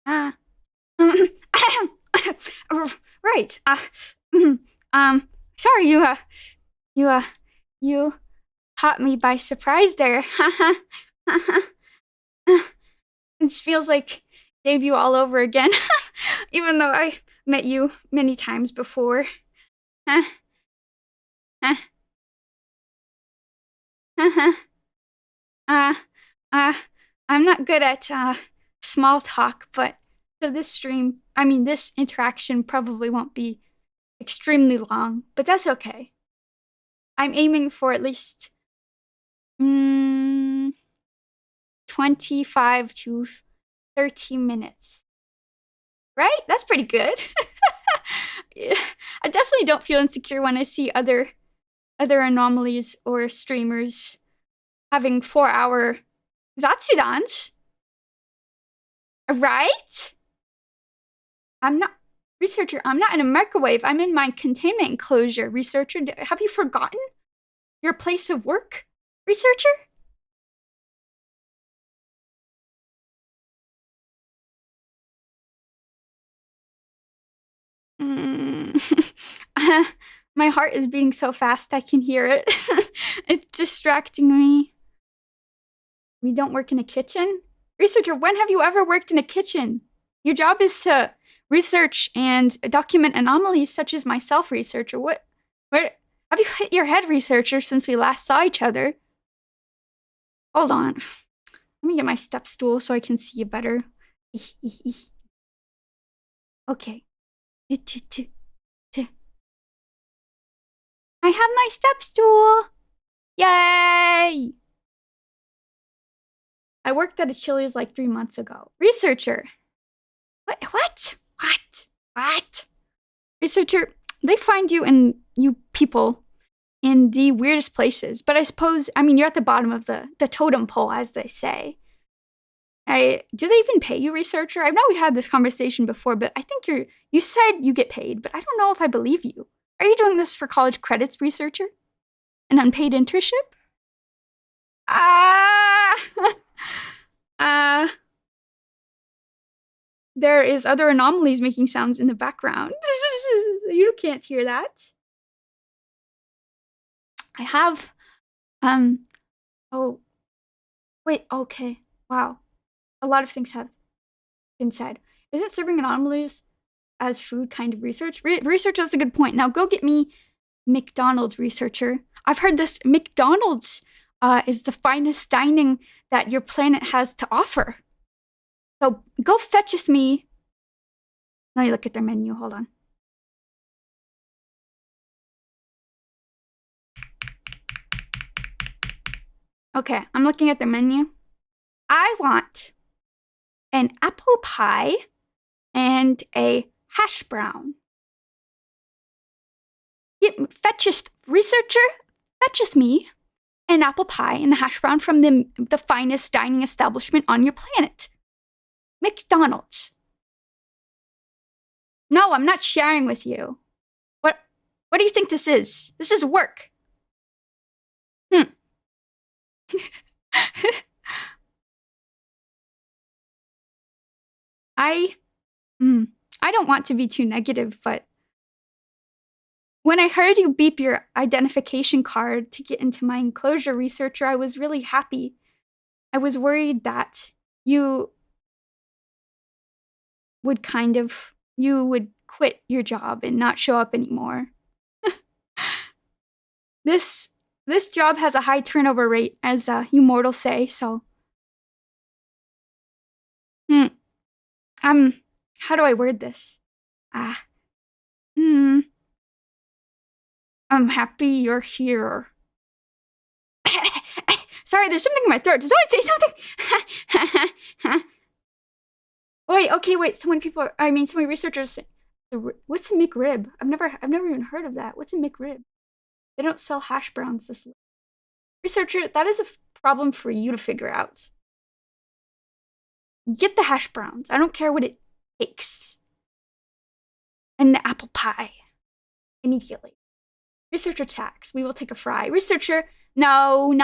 Uh, um, right. Sorry, you, you caught me by surprise there. It feels like debut all over again, even though I met you many times before. uh, uh, I'm not good at small talk, but so this interaction probably won't be extremely long, but that's okay. I'm aiming for at least mm, 25 to 30 minutes. Right? That's pretty good. Yeah, I definitely don't feel insecure when I see other anomalies or streamers having 4-hour Zatsudans. Right? I'm not researcher. I'm not in a microwave. I'm in my containment enclosure. Researcher, have you forgotten your place of work? Researcher? Mm. My heart is beating so fast I can hear it. It's distracting me. We don't work in a kitchen? Researcher, when have you ever worked in a kitchen? Your job is to research and document anomalies such as myself, researcher. Where have you hit your head, researcher, since we last saw each other? Hold on. Let me get my step stool so I can see you better. Okay. I have my step stool. Yay! I worked at a Chili's like 3 months ago. Researcher. What? Researcher, they find you people in the weirdest places. But I suppose, you're at the bottom of the totem pole, as they say. Do they even pay you, researcher? I know we had this conversation before, but I think you said you get paid, but I don't know if I believe you. Are you doing this for college credits, researcher? An unpaid internship? Ah! There is other anomalies making sounds in the background. You can't hear that. I have, oh, wait, okay. Wow. A lot of things have been said. Isn't serving anomalies as food kind of research? Research, that's a good point. Now go get me McDonald's, researcher. I've heard this McDonald's is the finest dining that your planet has to offer. So go fetch with me. Let me look at their menu. Hold on. Okay, I'm looking at their menu. I want an apple pie and a hash brown. Researcher, fetcheth me an apple pie and a hash brown from the finest dining establishment on your planet. McDonald's. No, I'm not sharing with you. What do you think this is? This is work. I don't want to be too negative, but when I heard you beep your identification card to get into my enclosure, researcher, I was really happy. I was worried that you would quit your job and not show up anymore. This job has a high turnover rate, as you mortals say, so. How do I word this? I'm happy you're here. Sorry, there's something in my throat. Does someone say something? Wait. So many researchers say, what's a McRib? I've never even heard of that. What's a McRib? They don't sell hash browns this late. Researcher, that is a problem for you to figure out. Get the hash browns. I don't care what it takes. And the apple pie. Immediately. Researcher tax. We will take a fry. Researcher, no,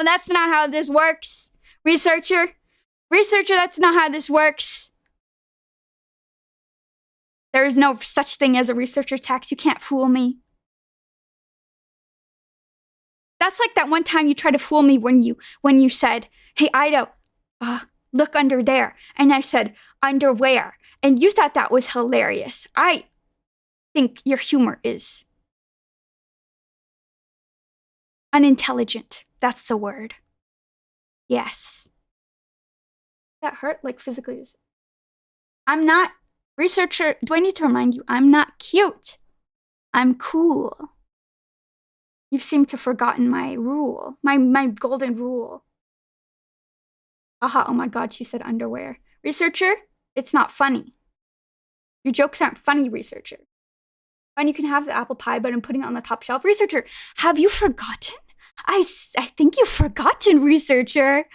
that's not how this works. Researcher, that's not how this works. There is no such thing as a researcher tax. You can't fool me. That's like that one time you tried to fool me when you said, "Hey, Ida, look under there." And I said, "Underwear." And you thought that was hilarious. I think your humor is unintelligent. That's the word. Yes. That hurt, like physically. I'm not, researcher, do I need to remind you, I'm not cute. I'm cool. You seem to have forgotten my rule, my golden rule. Aha, oh my God, she said underwear. Researcher, it's not funny. Your jokes aren't funny, researcher. And you can have the apple pie, but I'm putting it on the top shelf. Researcher, have you forgotten? I think you've forgotten, researcher.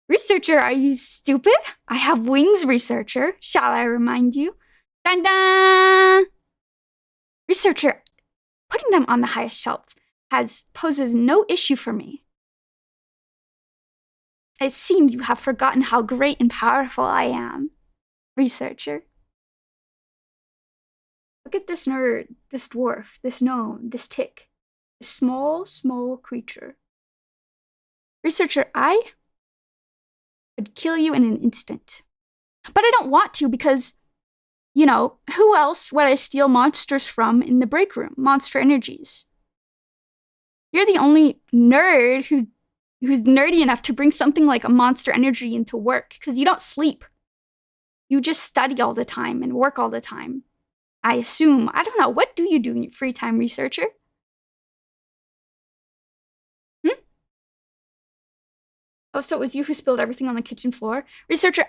Researcher, are you stupid? I have wings, researcher. Shall I remind you? Dun dun! Researcher, putting them on the highest shelf poses no issue for me. It seems you have forgotten how great and powerful I am, researcher. Look at this nerd, this dwarf, this gnome, this tick, this small, small creature. Researcher, I would kill you in an instant. But I don't want to because, you know, who else would I steal monsters from in the break room? Monster Energies. You're the only nerd who's nerdy enough to bring something like a Monster Energy into work because you don't sleep. You just study all the time and work all the time. I assume. I don't know. What do you do in your free time, researcher? Oh, so it was you who spilled everything on the kitchen floor? Researcher,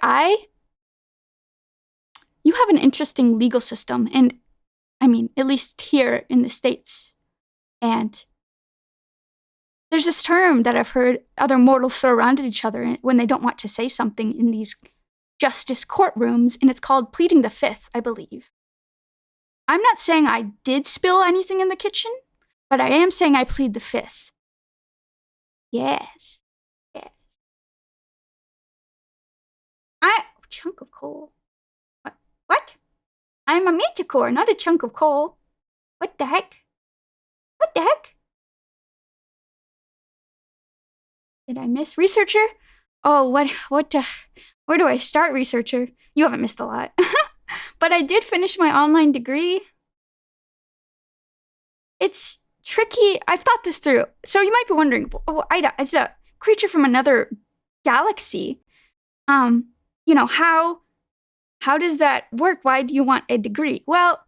you have an interesting legal system, and I mean, at least here in the States. And there's this term that I've heard other mortals throw around at each other when they don't want to say something in these justice courtrooms, and it's called pleading the fifth, I believe. I'm not saying I did spill anything in the kitchen, but I am saying I plead the fifth. Yes. Chunk of coal. What? I'm a manticore, not a chunk of coal. What the heck? What the heck? Did I miss? Researcher? Oh, where do I start, researcher? You haven't missed a lot. But I did finish my online degree. It's tricky. I've thought this through. So you might be wondering, oh, Ida, as a creature from another galaxy, you know, how does that work? Why do you want a degree? Well,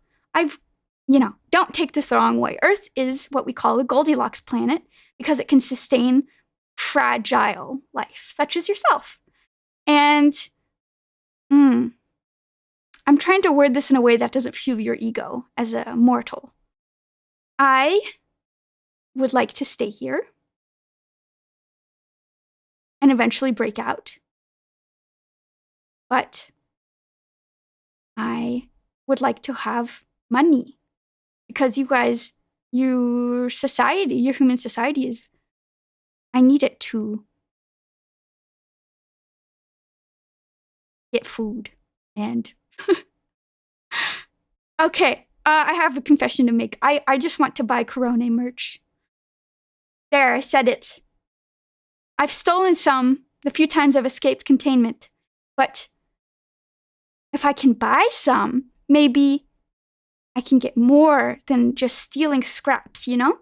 don't take this the wrong way. Earth is what we call a Goldilocks planet because it can sustain fragile life, such as yourself. And I'm trying to word this in a way that doesn't fuel your ego as a mortal. I would like to stay here and eventually break out. But I would like to have money because you guys, your human society is, I need it to get food and, okay, I have a confession to make. I just want to buy Corona merch. There, I said it. I've stolen some the few times I've escaped containment, but if I can buy some, maybe I can get more than just stealing scraps, you know?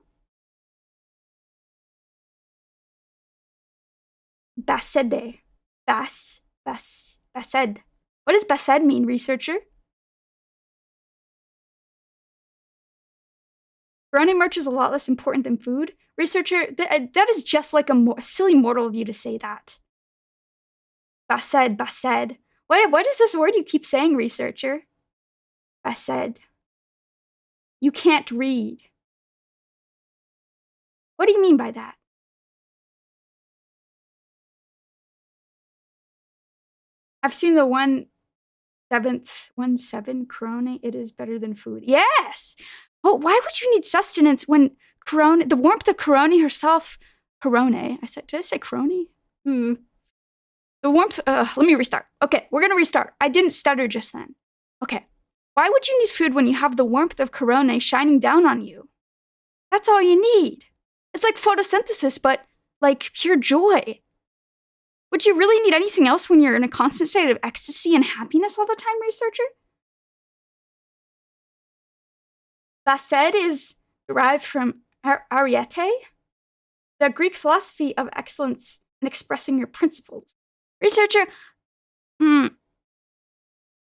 Based. What does based mean, researcher? Corona merch is a lot less important than food. Researcher, that is just like a silly mortal of you to say that. Based. What is this word you keep saying, researcher? Based. You can't read. What do you mean by that? I've seen the 1/7 Corona. It is better than food. Yes! Oh, why would you need sustenance when Corona, the warmth of Corona herself, did I say Corona? The warmth, let me restart. Okay, we're gonna restart. I didn't stutter just then. Okay, Why would you need food when you have the warmth of Corona shining down on you? That's all you need. It's like photosynthesis, but like pure joy. Would you really need anything else when you're in a constant state of ecstasy and happiness all the time, researcher? Based is derived from ariete, the Greek philosophy of excellence in expressing your principles. Researcher,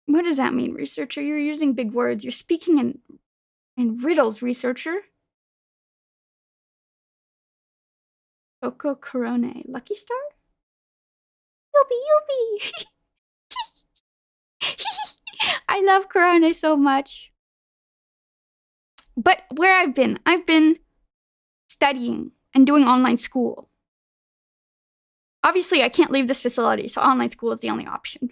what does that mean, researcher? You're using big words. You're speaking in riddles, researcher. Coco Corone. Lucky Star? Yubi. I love Corone so much. But where I've been studying and doing online school. Obviously, I can't leave this facility, so online school is the only option.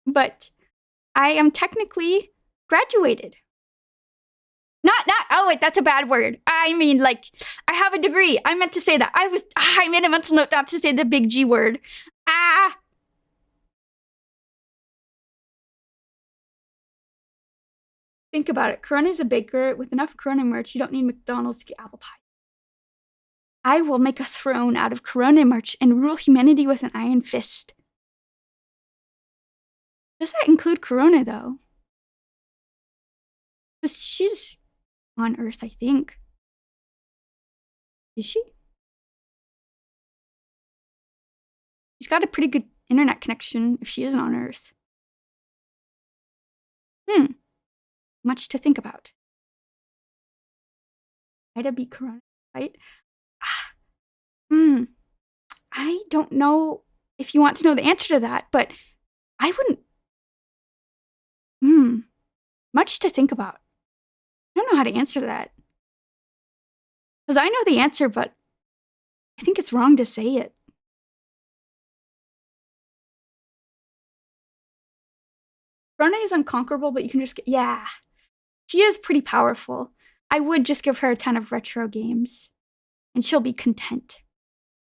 But I am technically graduated. Oh wait, that's a bad word. I mean, like, I have a degree. I meant to say that. I made a mental note not to say the big G word. Think about it. Corona is a baker. With enough Corona merch, you don't need McDonald's to get apple pie. I will make a throne out of Corona merch and rule humanity with an iron fist. Does that include Corona, though? Because she's on Earth, I think. Is she? She's got a pretty good internet connection if she isn't on Earth. Much to think about. Ida beat Corona, right? I don't know if you want to know the answer to that, but I wouldn't. Much to think about. I don't know how to answer that. Because I know the answer, but I think it's wrong to say it. Corona is unconquerable, but you can just get. Yeah. She is pretty powerful. I would just give her a ton of retro games. And she'll be content.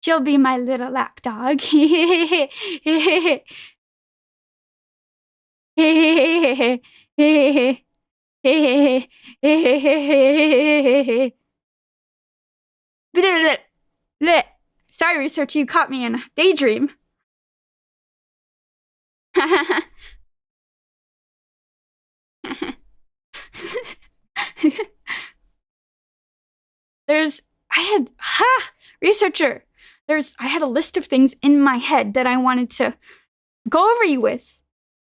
She'll be my little lapdog. Sorry, researcher, you caught me in a daydream. Researcher, I had a list of things in my head that I wanted to go over you with,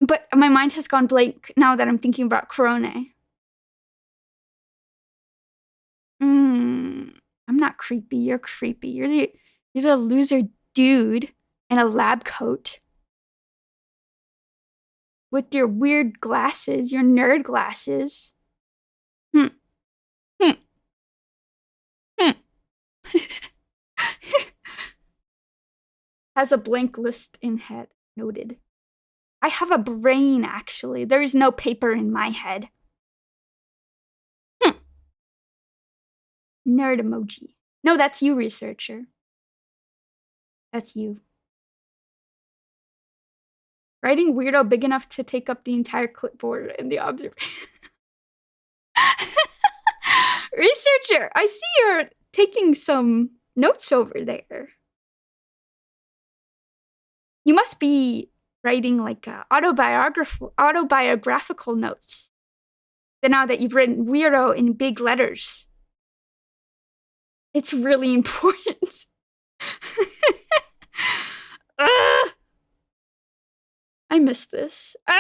but my mind has gone blank now that I'm thinking about Corona. I'm not creepy, you're creepy. You're the loser dude in a lab coat. With your weird glasses, your nerd glasses. Has a blank list in head. Noted. I have a brain, actually. There's no paper in my head. Nerd emoji. No, that's you, researcher. That's you. Writing weirdo big enough to take up the entire clipboard in the observation. Researcher, I see you're taking some notes over there. You must be writing like autobiographical notes. Now that you've written weirdo in big letters. It's really important. I miss this. I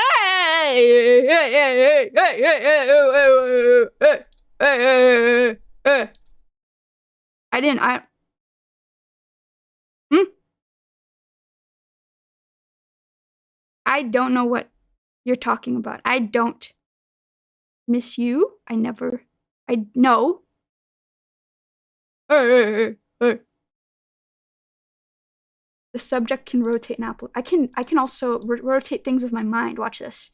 don't know what you're talking about. I don't miss you. I know. The subject can rotate an apple. I can also rotate things with my mind. Watch this.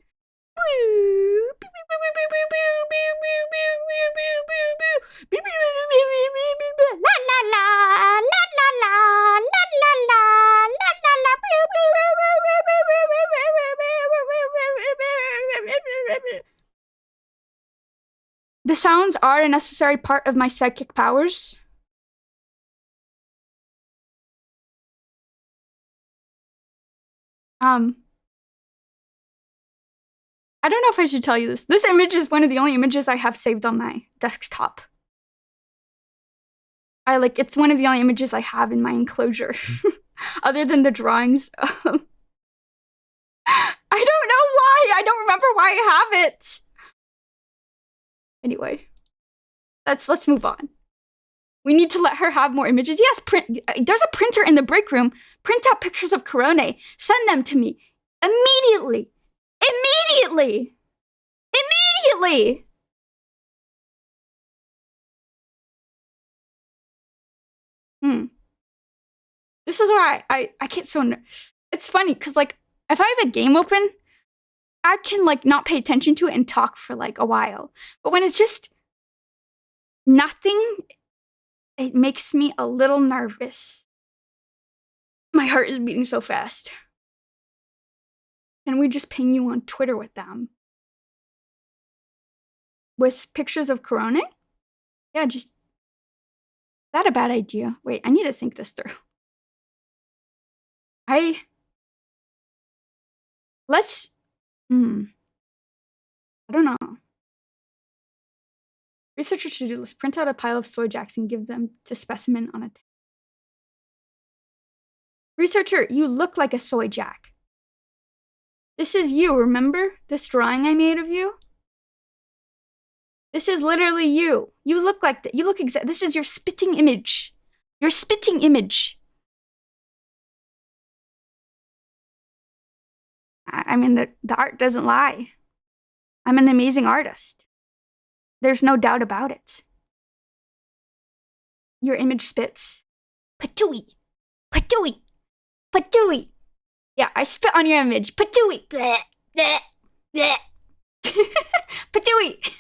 The sounds are a necessary part of my psychic powers. I don't know if I should tell you this. This image is one of the only images I have saved on my desktop. It's one of the only images I have in my enclosure. Other than the drawings. I don't know why. I don't remember why I have it. Anyway, let's move on. We need to let her have more images. Yes, there's a printer in the break room. Print out pictures of Korone. Send them to me. Immediately. Immediately. Immediately. This is why I can't it's funny because like if I have a game open, I can like not pay attention to it and talk for like a while. But when it's just nothing, it makes me a little nervous. My heart is beating so fast. Can we just ping you on Twitter with them? With pictures of Korone? Yeah, just... Is that a bad idea? Wait, I need to think this through. I don't know. Researcher to-do list. Print out a pile of soy jacks and give them to specimen on a... Researcher, you look like a soy jack. This is you, remember? This drawing I made of you? This is literally you. You look like that. You look exact. This is your spitting image. Your spitting image. I mean, the art doesn't lie. I'm an amazing artist. There's no doubt about it. Your image spits. Patooey. Patooey. Patooey. Yeah, I spit on your image. Patooey. Bleh. Bleh. Bleh. Patooey.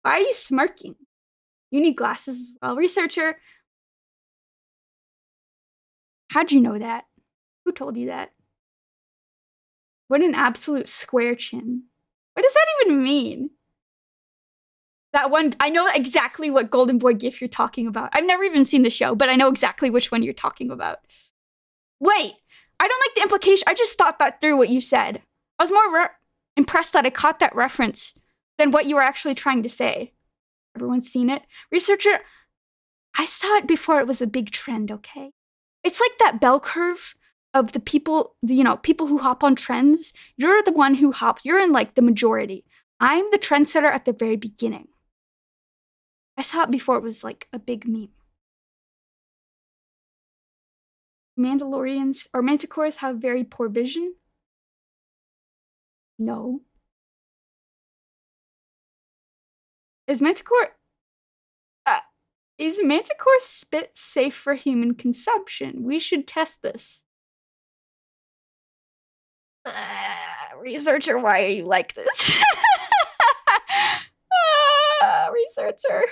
Why are you smirking? You need glasses as well. Researcher. How'd you know that? Who told you that? What an absolute square chin. What does that even mean? That one, I know exactly what Golden Boy GIF you're talking about. I've never even seen the show, but I know exactly which one you're talking about. Wait, I don't like the implication. I just thought that through what you said. I was more impressed that I caught that reference than what you were actually trying to say. Everyone's seen it? Researcher, I saw it before it was a big trend, okay? It's like that bell curve of the people, people who hop on trends. You're the one who hops. You're in like the majority. I'm the trendsetter at the very beginning. I saw it before it was like a big meme. Mandalorians or manticores have very poor vision? No. Is manticore spit safe for human consumption? We should test this. Researcher, why are you like this? Researcher.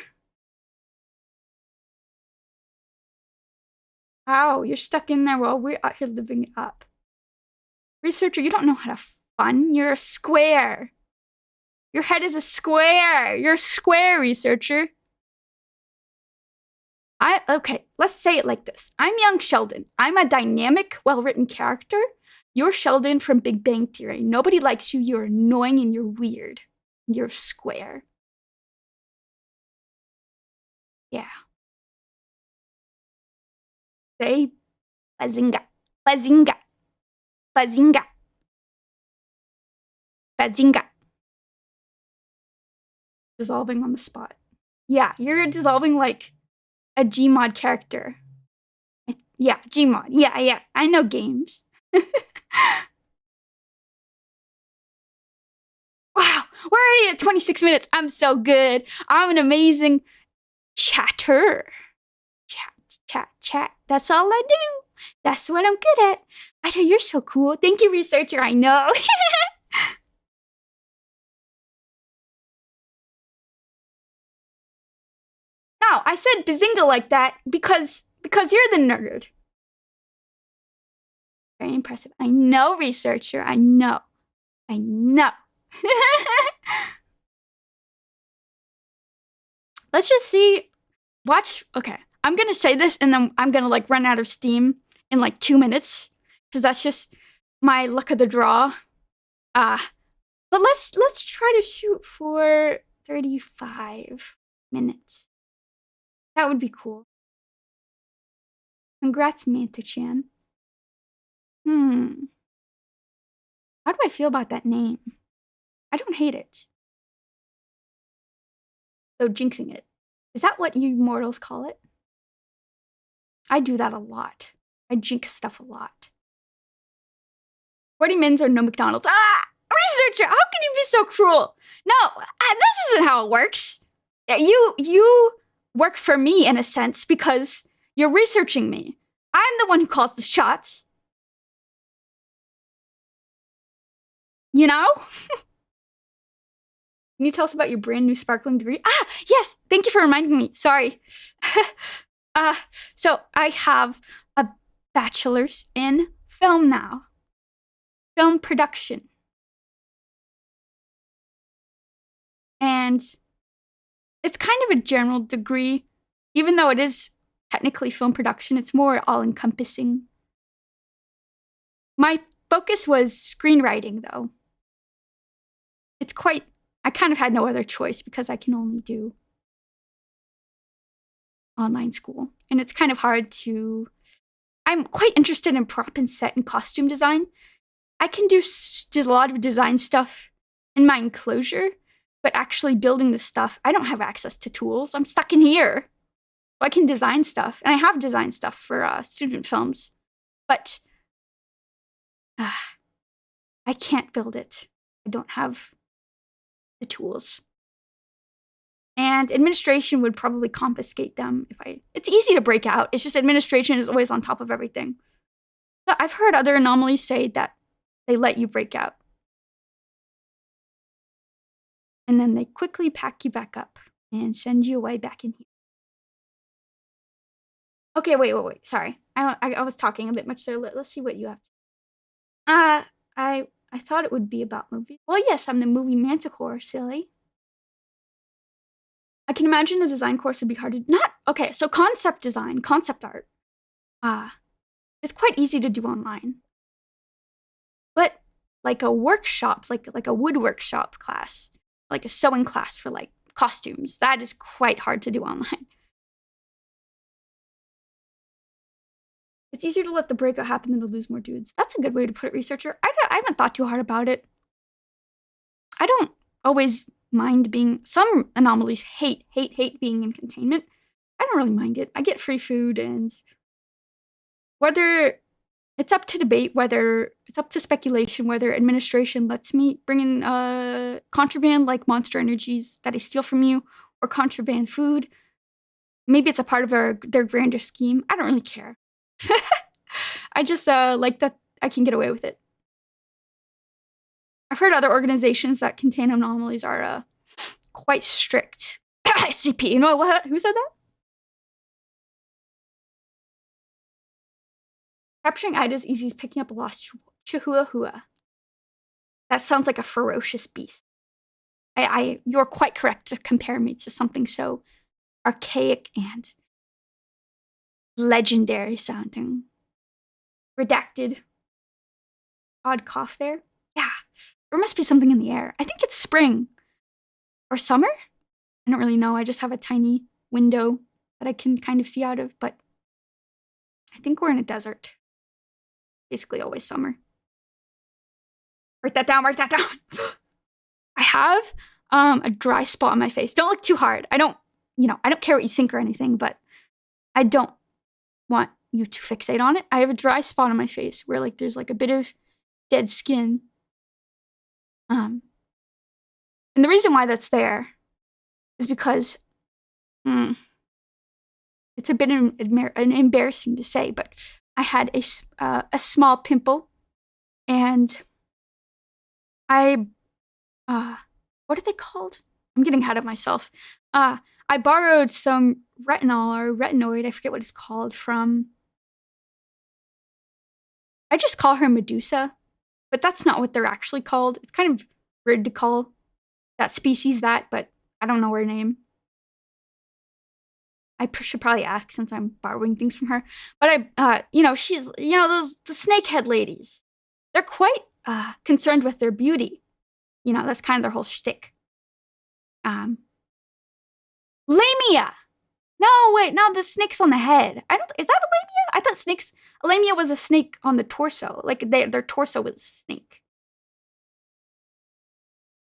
How? You're stuck in there while we're out here living it up. Researcher, you don't know how to fun. You're a square. Your head is a square. You're a square, researcher. Okay, let's say it like this. I'm young Sheldon. I'm a dynamic, well-written character. You're Sheldon from Big Bang Theory. Nobody likes you. You're annoying and you're weird. You're square. Yeah. Say bazinga. Bazinga. Bazinga. Bazinga. Dissolving on the spot. Yeah, you're dissolving like a Gmod character. Yeah, Gmod. Yeah. I know games. Wow, we're already at 26 minutes. I'm so good. I'm an amazing chatter. Chat. That's all I do. That's what I'm good at. I know you're so cool. Thank you, researcher. I know. No, I said bazinga like that because you're the nerd. Very impressive. I know, researcher. I know. Let's just see. Watch. Okay. I'm going to say this and then I'm going to like run out of steam in like 2 minutes because that's just my luck of the draw. But let's try to shoot for 35 minutes. That would be cool. Congrats, Manta-chan. How do I feel about that name? I don't hate it. So jinxing it. Is that what you mortals call it? I do that a lot. I jinx stuff a lot. 40 mins or no McDonald's. Researcher, how can you be so cruel? No, this isn't how it works. You work for me in a sense because you're researching me. I'm the one who calls the shots. You know? Can you tell us about your brand new sparkling degree? Yes, thank you for reminding me. Sorry. So I have a bachelor's in film now. Film production. And it's kind of a general degree. Even though it is technically film production, it's more all-encompassing. My focus was screenwriting, though. I kind of had no other choice because I can only do online school. And it's kind of hard to... I'm quite interested in prop and set and costume design. I can do a lot of design stuff in my enclosure, but actually building the stuff, I don't have access to tools. I'm stuck in here. So I can design stuff, and I have designed stuff for student films, but I can't build it. I don't have the tools. And administration would probably confiscate them it's easy to break out. It's just administration is always on top of everything. So I've heard other anomalies say that they let you break out. And then they quickly pack you back up and send you away back in here. Okay, wait. Sorry. I was talking a bit much there. Let's see what you have to... I thought it would be about movies. Well, yes, I'm the movie manticore, silly. I can imagine the design course would be hard to... Okay, so concept design, concept art. It's quite easy to do online. But like a workshop, like a wood workshop class, like a sewing class for like costumes, that is quite hard to do online. It's easier to let the breakout happen than to lose more dudes. That's a good way to put it, researcher. I haven't thought too hard about it. I don't always mind being... Some anomalies hate being in containment. I don't really mind it. I get free food, and whether... It's up to debate whether... It's up to speculation whether administration lets me bring in contraband like Monster Energies that I steal from you, or contraband food. Maybe it's a part of their grander scheme. I don't really care. I just like that I can get away with it. I've heard other organizations that contain anomalies are quite strict. SCP, you know what? Who said that? Capturing Ida is easy as picking up a lost chihuahua. That sounds like a ferocious beast. You're quite correct to compare me to something so archaic and legendary sounding. Redacted. Odd cough there. Yeah, there must be something in the air. I think it's spring. Or summer? I don't really know. I just have a tiny window that I can kind of see out of, but I think we're in a desert. Basically always summer. Write that down, write that down. I have a dry spot on my face. Don't look too hard. I don't care what you think or anything, but I don't want you to fixate on it. I have a dry spot on my face where like there's like a bit of dead skin. And the reason why that's there is because it's a bit embarrassing to say, but I had a small pimple, and what are they called? I'm getting ahead of myself. I borrowed some retinol or retinoid, I forget what it's called, from... I just call her Medusa, but that's not what they're actually called. It's kind of Weird to call that species that, but I don't know her name. I should probably ask since I'm borrowing things from her. But she's, the snakehead ladies. They're quite concerned with their beauty. That's kind of their whole shtick. Lamia! No, wait, no, the snake's on the head. Is that a lamia? I thought a lamia was a snake on the torso. Like, their torso was a snake.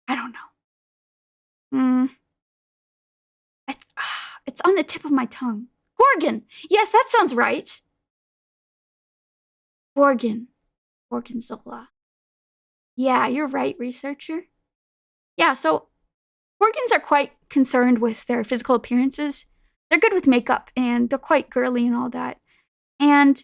I don't know. It's on the tip of my tongue. Gorgon! Yes, that sounds right. Gorgonzola. Yeah, you're right, researcher. Yeah, so Gorgons are quite concerned with their physical appearances. They're good with makeup, and they're quite girly and all that. And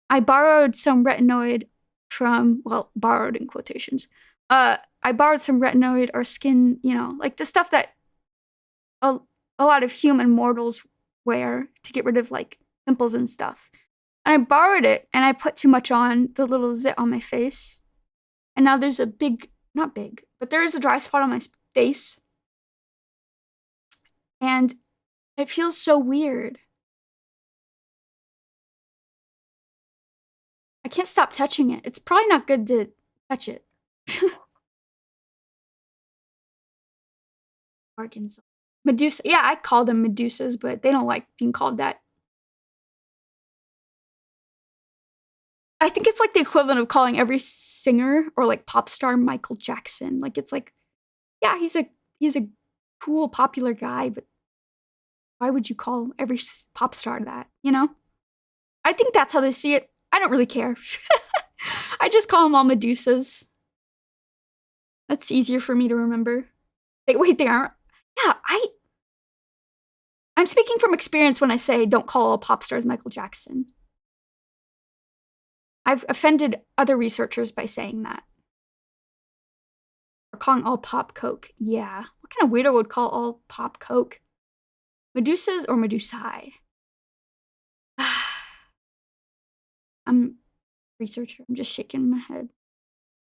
I borrowed some retinoid from, well, borrowed in quotations. I borrowed some retinoid or skin, like the stuff that a lot of human mortals wear to get rid of, like, pimples and stuff. And I borrowed it, and I put too much on the little zit on my face. And now there's not big, but there is a dry spot on my face. And it feels so weird. I can't stop touching it. It's probably not good to touch it. Arkansas. Medusa. Yeah, I call them Medusas, but they don't like being called that. I think it's like the equivalent of calling every singer or like pop star Michael Jackson. Like, it's like, yeah, he's a cool, popular guy, but why would you call every pop star that, I think that's how they see it. I don't really care. I just call them all Medusas. That's easier for me to remember. Wait, they aren't. Yeah, I'm speaking from experience when I say don't call all pop stars Michael Jackson. I've offended other researchers by saying that. Or calling all pop Coke. Yeah. What kind of weirdo would call all pop Coke? Medusas or Medusae? I'm researcher. I'm just shaking my head.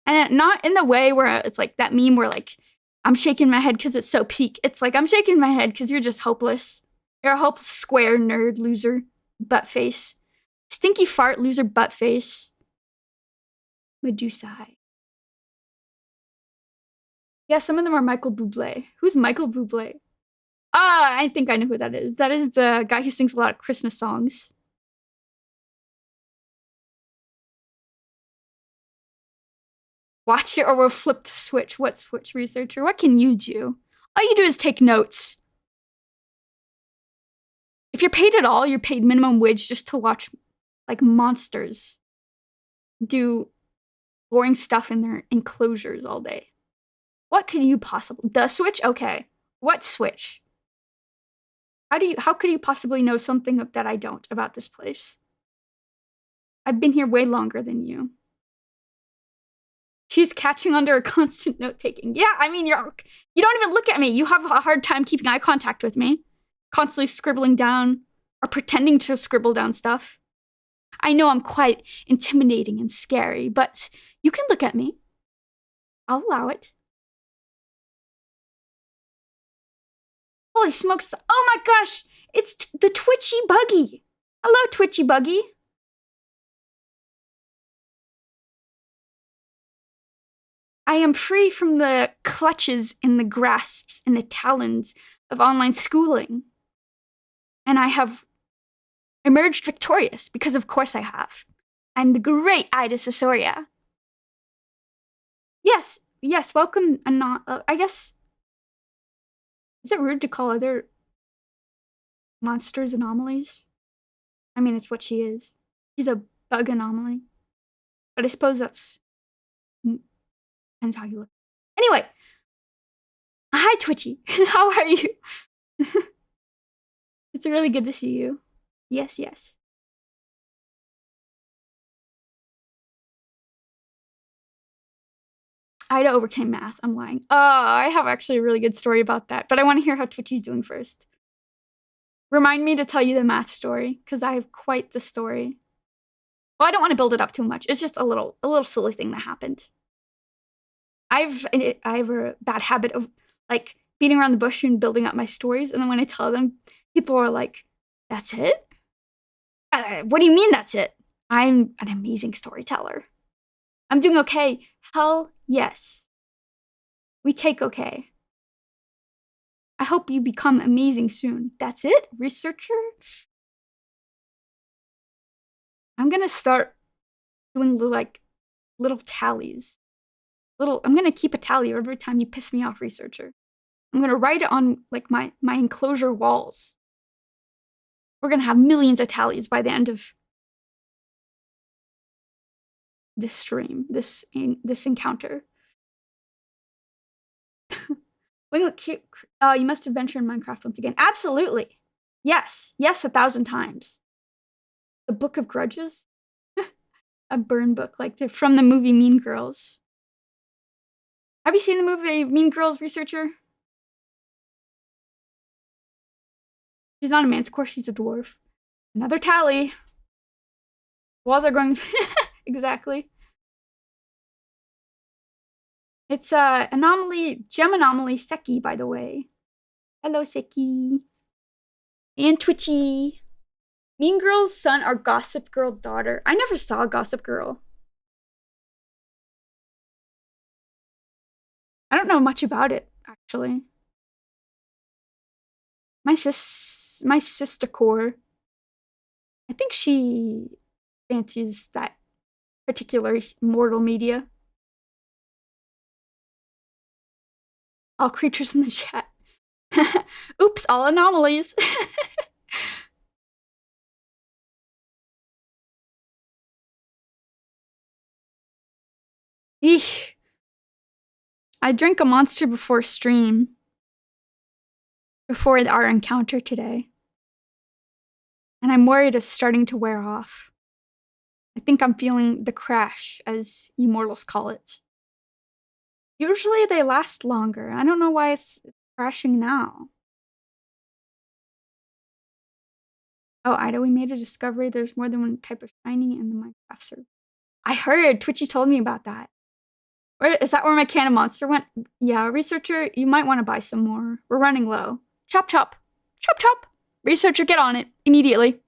And not in the way where it's like that meme where like I'm shaking my head because it's so peak. It's like I'm shaking my head because you're just hopeless. You're a hopeless square nerd loser butt face. Stinky fart loser butt face. Medusae. Yeah, some of them are Michael Bublé. Who's Michael Bublé? I think I know who that is. That is the guy who sings a lot of Christmas songs. Watch it or we'll flip the switch. What switch, researcher? What can you do? All you do is take notes. If you're paid at all, you're paid minimum wage just to watch, like, monsters do boring stuff in their enclosures all day. What can you possibly... The switch? Okay. What switch? How could you possibly know something that I don't about this place? I've been here way longer than you. She's catching under a constant note-taking. Yeah, I mean, you don't even look at me. You have a hard time keeping eye contact with me. Constantly scribbling down or pretending to scribble down stuff. I know I'm quite intimidating and scary, but you can look at me. I'll allow it. Holy smokes. Oh my gosh. It's the Twitchy Buggy. Hello, Twitchy Buggy. I am free from the clutches and the grasps and the talons of online schooling. And I have emerged victorious, because of course I have. I'm the great Ida Sosoria. Yes, welcome, I guess... Is it rude to call other monsters anomalies? I mean, it's what she is. She's a bug anomaly. But I suppose that's... Depends how you look. Anyway. Hi, Twitchy. How are you? It's really good to see you. Yes. Ida overcame math. I'm lying. I have actually a really good story about that, but I want to hear how Twitchy's doing first. Remind me to tell you the math story, because I have quite the story. Well, I don't want to build it up too much. It's just a little silly thing that happened. I have a bad habit of like beating around the bush and building up my stories, and then when I tell them, people are like, "That's it? What do you mean that's it?" I'm an amazing storyteller. I'm doing okay. Hell yes. We take okay. I hope you become amazing soon. That's it, researcher? I'm gonna start doing like little tallies. I'm gonna keep a tally every time you piss me off, researcher. I'm gonna write it on like my enclosure walls. We're gonna have millions of tallies by the end of this stream, this encounter. You must adventure in Minecraft once again. Absolutely. Yes. Yes, 1,000 times. The Book of Grudges? A burn book, like from the movie Mean Girls. Have you seen the movie Mean Girls, researcher? She's not a manticore, she's a dwarf. Another tally. Walls are going... Exactly. It's Anomaly, Gem Anomaly Seki, by the way. Hello, Seki. And Twitchy. Mean Girl's son or Gossip Girl daughter? I never saw Gossip Girl. I don't know much about it, actually. My sister core. I think she fancies that particular mortal media. All creatures in the chat. Oops, all anomalies. Eesh. I drank a monster before stream. Before our encounter today. And I'm worried it's starting to wear off. I think I'm feeling the crash, as immortals call it. Usually they last longer. I don't know why it's crashing now. Oh, Ida, we made a discovery. There's more than one type of shiny in the Minecraft server. I heard. Twitchy told me about that. Is that where my can of monster went? Yeah, researcher, you might want to buy some more. We're running low. Chop, chop. Chop, chop. Researcher, get on it. Immediately.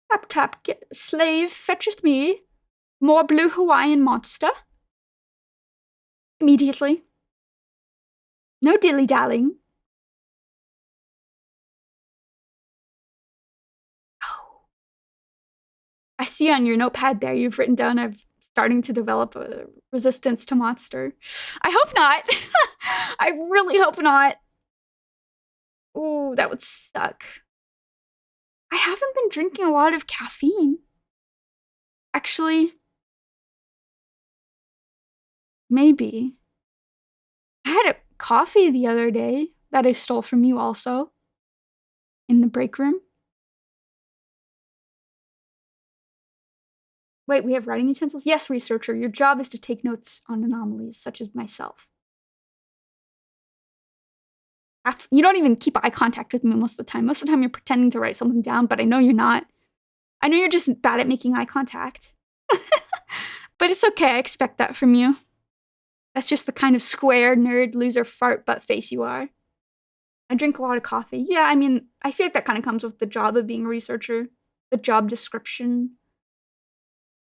Tap, tap. Slave, fetcheth me. More blue Hawaiian monster. Immediately. No dilly-dallying. Oh. I see on your notepad there you've written down I'm starting to develop a resistance to monster. I hope not. I really hope not. Ooh, that would suck. I haven't been drinking a lot of caffeine. Actually, maybe. I had a coffee the other day that I stole from you also. In the break room. Wait, we have writing utensils? Yes, researcher. Your job is to take notes on anomalies, such as myself. You don't even keep eye contact with me most of the time. Most of the time you're pretending to write something down, but I know you're not. I know you're just bad at making eye contact. But it's okay, I expect that from you. That's just the kind of square, nerd, loser, fart butt face you are. I drink a lot of coffee. Yeah, I mean, I feel like that kind of comes with the job of being a researcher. The job description.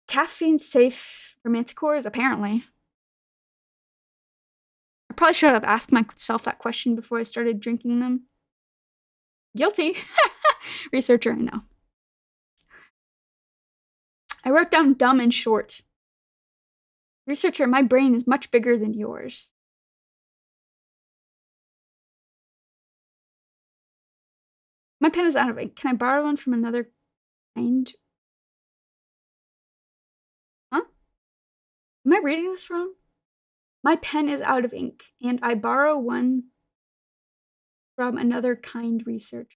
Caffeine's safe for manticores, apparently. I probably should have asked myself that question before I started drinking them. Guilty. Researcher, I know. I wrote down dumb and short. Researcher, my brain is much bigger than yours. My pen is out of ink. Can I borrow one from another kind? Huh? Am I reading this wrong? My pen is out of ink, and I borrow one from another kind researcher.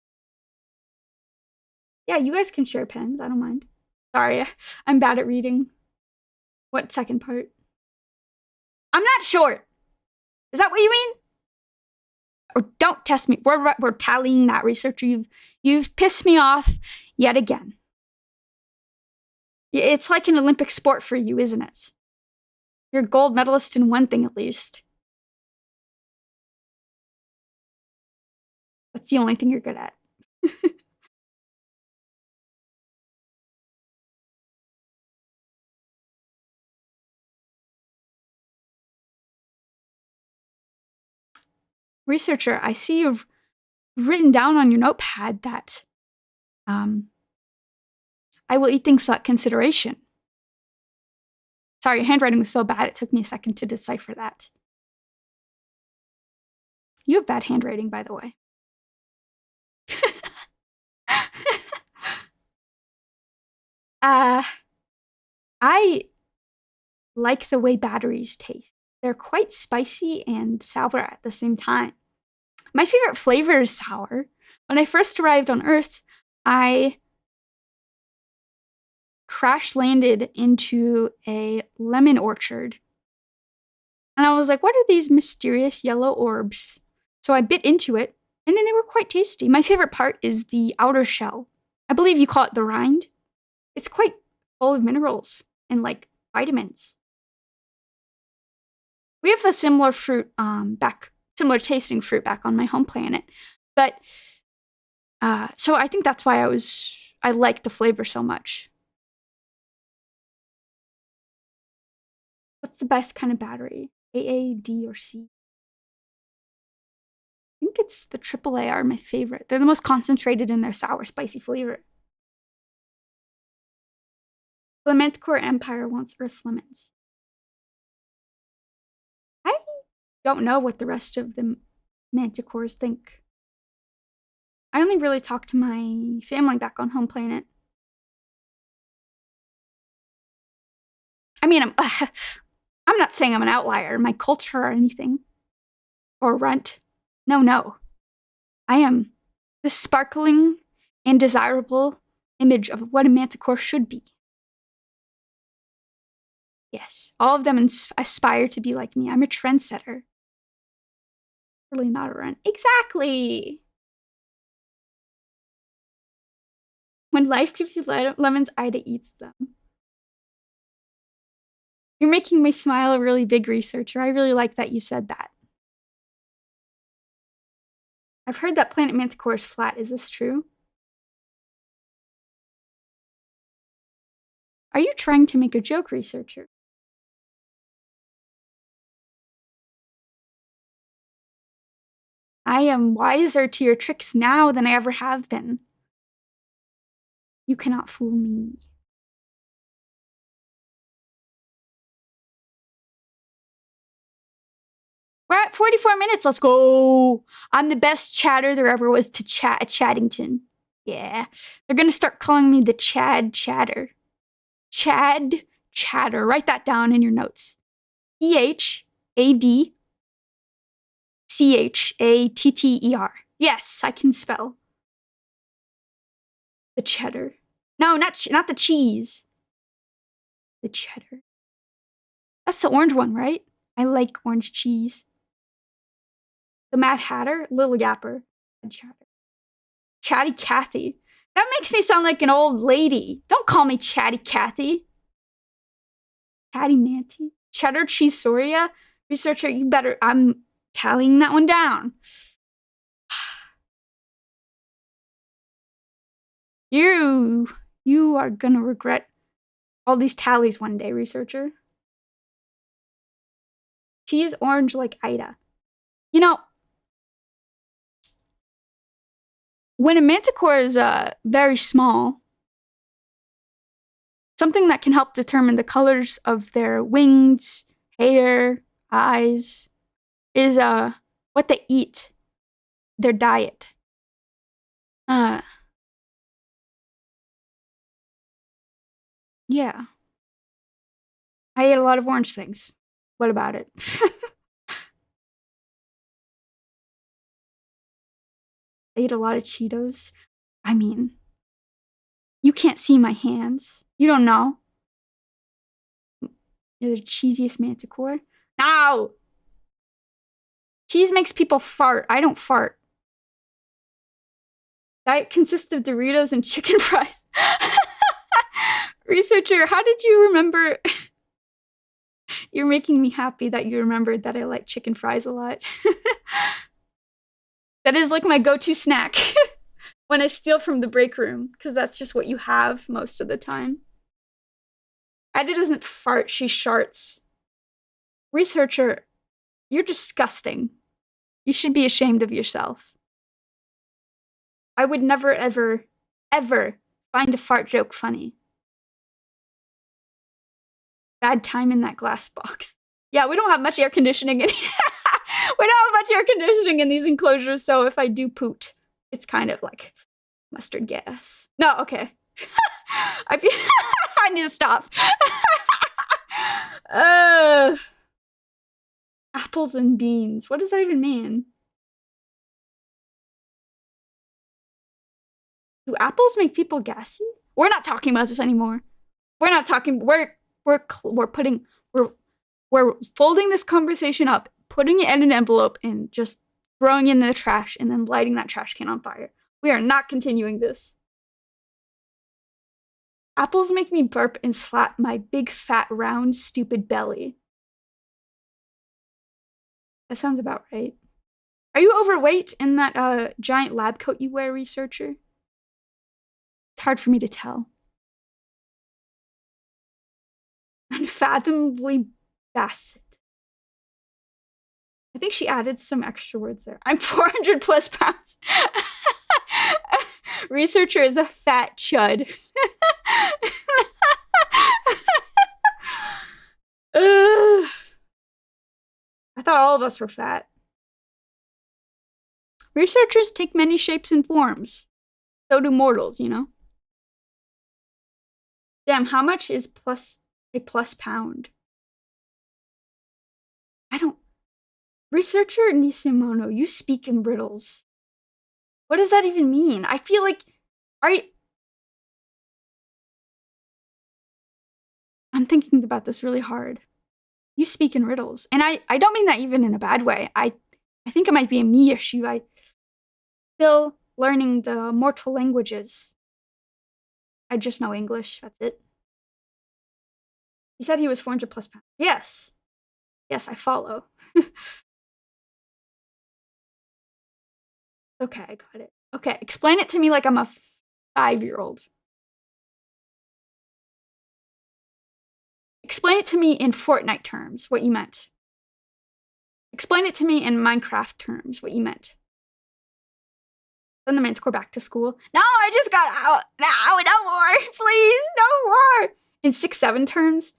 Yeah, you guys can share pens. I don't mind. Sorry, I'm bad at reading. What second part? I'm not short. Is that what you mean? Or don't test me. We're tallying that, researcher. You've pissed me off yet again. It's like an Olympic sport for you, isn't it? You're a gold medalist in one thing at least. That's the only thing you're good at. Researcher, I see you've written down on your notepad that I will eat things without consideration. Sorry, your handwriting was so bad it took me a second to decipher that. You have bad handwriting, by the way. I like the way batteries taste. They're quite spicy and sour at the same time. My favorite flavor is sour. When I first arrived on Earth, I crash landed into a lemon orchard. And I was like, what are these mysterious yellow orbs? So I bit into it, and then they were quite tasty. My favorite part is the outer shell. I believe you call it the rind. It's quite full of minerals and like vitamins. We have a similar fruit similar tasting fruit back on my home planet. But so I think that's why I liked the flavor so much. What's the best kind of battery? AA, D, or C? I think it's the AAA are my favorite. They're the most concentrated in their sour, spicy flavor. The Manticore Empire wants Earth's lemons. I don't know what the rest of the Manticores think. I only really talk to my family back on home planet. I mean, I'm not saying I'm an outlier in my culture or anything. Or runt. No. I am the sparkling and desirable image of what a manticore should be. Yes, all of them aspire to be like me. I'm a trendsetter. Really not a runt. Exactly! When life gives you lemons, Ida eats them. You're making me smile, a really big researcher. I really like that you said that. I've heard that planet Manticore is flat. Is this true? Are you trying to make a joke, researcher? I am wiser to your tricks now than I ever have been. You cannot fool me. We're at 44 minutes. Let's go. I'm the best chatter there ever was to chat at Chaddington. Yeah. They're going to start calling me the Chad Chatter. Chad Chatter. Write that down in your notes. CHADCHATTER. Yes, I can spell. The cheddar. No, not the cheese. The cheddar. That's the orange one, right? I like orange cheese. The Mad Hatter, Little Yapper, Chatter. Chatty Cathy. That makes me sound like an old lady. Don't call me Chatty Cathy. Chatty Manty. Cheddar Cheese Soria. Researcher, you better. I'm tallying that one down. You are gonna regret all these tallies one day, researcher. Cheese orange like Ida. You know, when a manticore is very small, something that can help determine the colors of their wings, hair, eyes, is what they eat, their diet. Yeah. I ate a lot of orange things. What about it? I ate a lot of Cheetos. I mean, you can't see my hands. You don't know. You're the cheesiest manticore. No! Cheese makes people fart. I don't fart. Diet consists of Doritos and chicken fries. Researcher, how did you remember You're making me happy that you remembered that I like chicken fries a lot. That is like my go-to snack when I steal from the break room, because that's just what you have most of the time. Ada doesn't fart, she sharts. Researcher, you're disgusting. You should be ashamed of yourself. I would never, ever, ever find a fart joke funny. Bad time in that glass box. Yeah, we don't have much air conditioning in we don't have much air conditioning in these enclosures, so if I do poot, it's kind of like mustard gas. No, okay. I need to stop. Apples and beans. What does that even mean? Do apples make people gassy? We're not talking about this anymore. We're not talking. We're folding this conversation up, putting it in an envelope, and just throwing it in the trash, and then lighting that trash can on fire. We are not continuing this. Apples make me burp and slap my big, fat, round, stupid belly. That sounds about right. Are you overweight in that giant lab coat you wear, researcher? It's hard for me to tell. Unfathomably Bassett. I think she added some extra words there. I'm 400 plus pounds. Researcher is a fat chud. I thought all of us were fat. Researchers take many shapes and forms. So do mortals, you know? Damn, how much is a plus pound? I don't... Researcher Nisimono, you speak in riddles. What does that even mean? I feel like... I'm thinking about this really hard. You speak in riddles. And I don't mean that even in a bad way. I think it might be a me issue. I still learning the mortal languages. I just know English. That's it. He said he was 400 plus pounds. Yes. Yes, I follow. Okay, I got it. Okay, explain it to me like I'm a 5-year-old. Explain it to me in Fortnite terms, what you meant. Explain it to me in Minecraft terms, what you meant. Send the main score back to school. No, I just got out. No more. Please, no more. In 6-7 terms.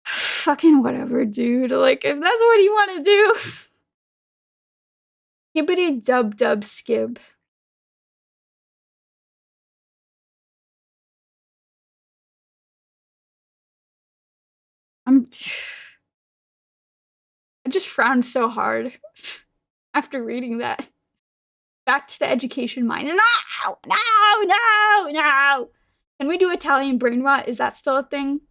Fucking whatever, dude. Like, if that's what you want to do. Skibbity dub dub skib. I just frowned so hard after reading that. Back to the education mind. No! Can we do Italian brain rot? Is that still a thing?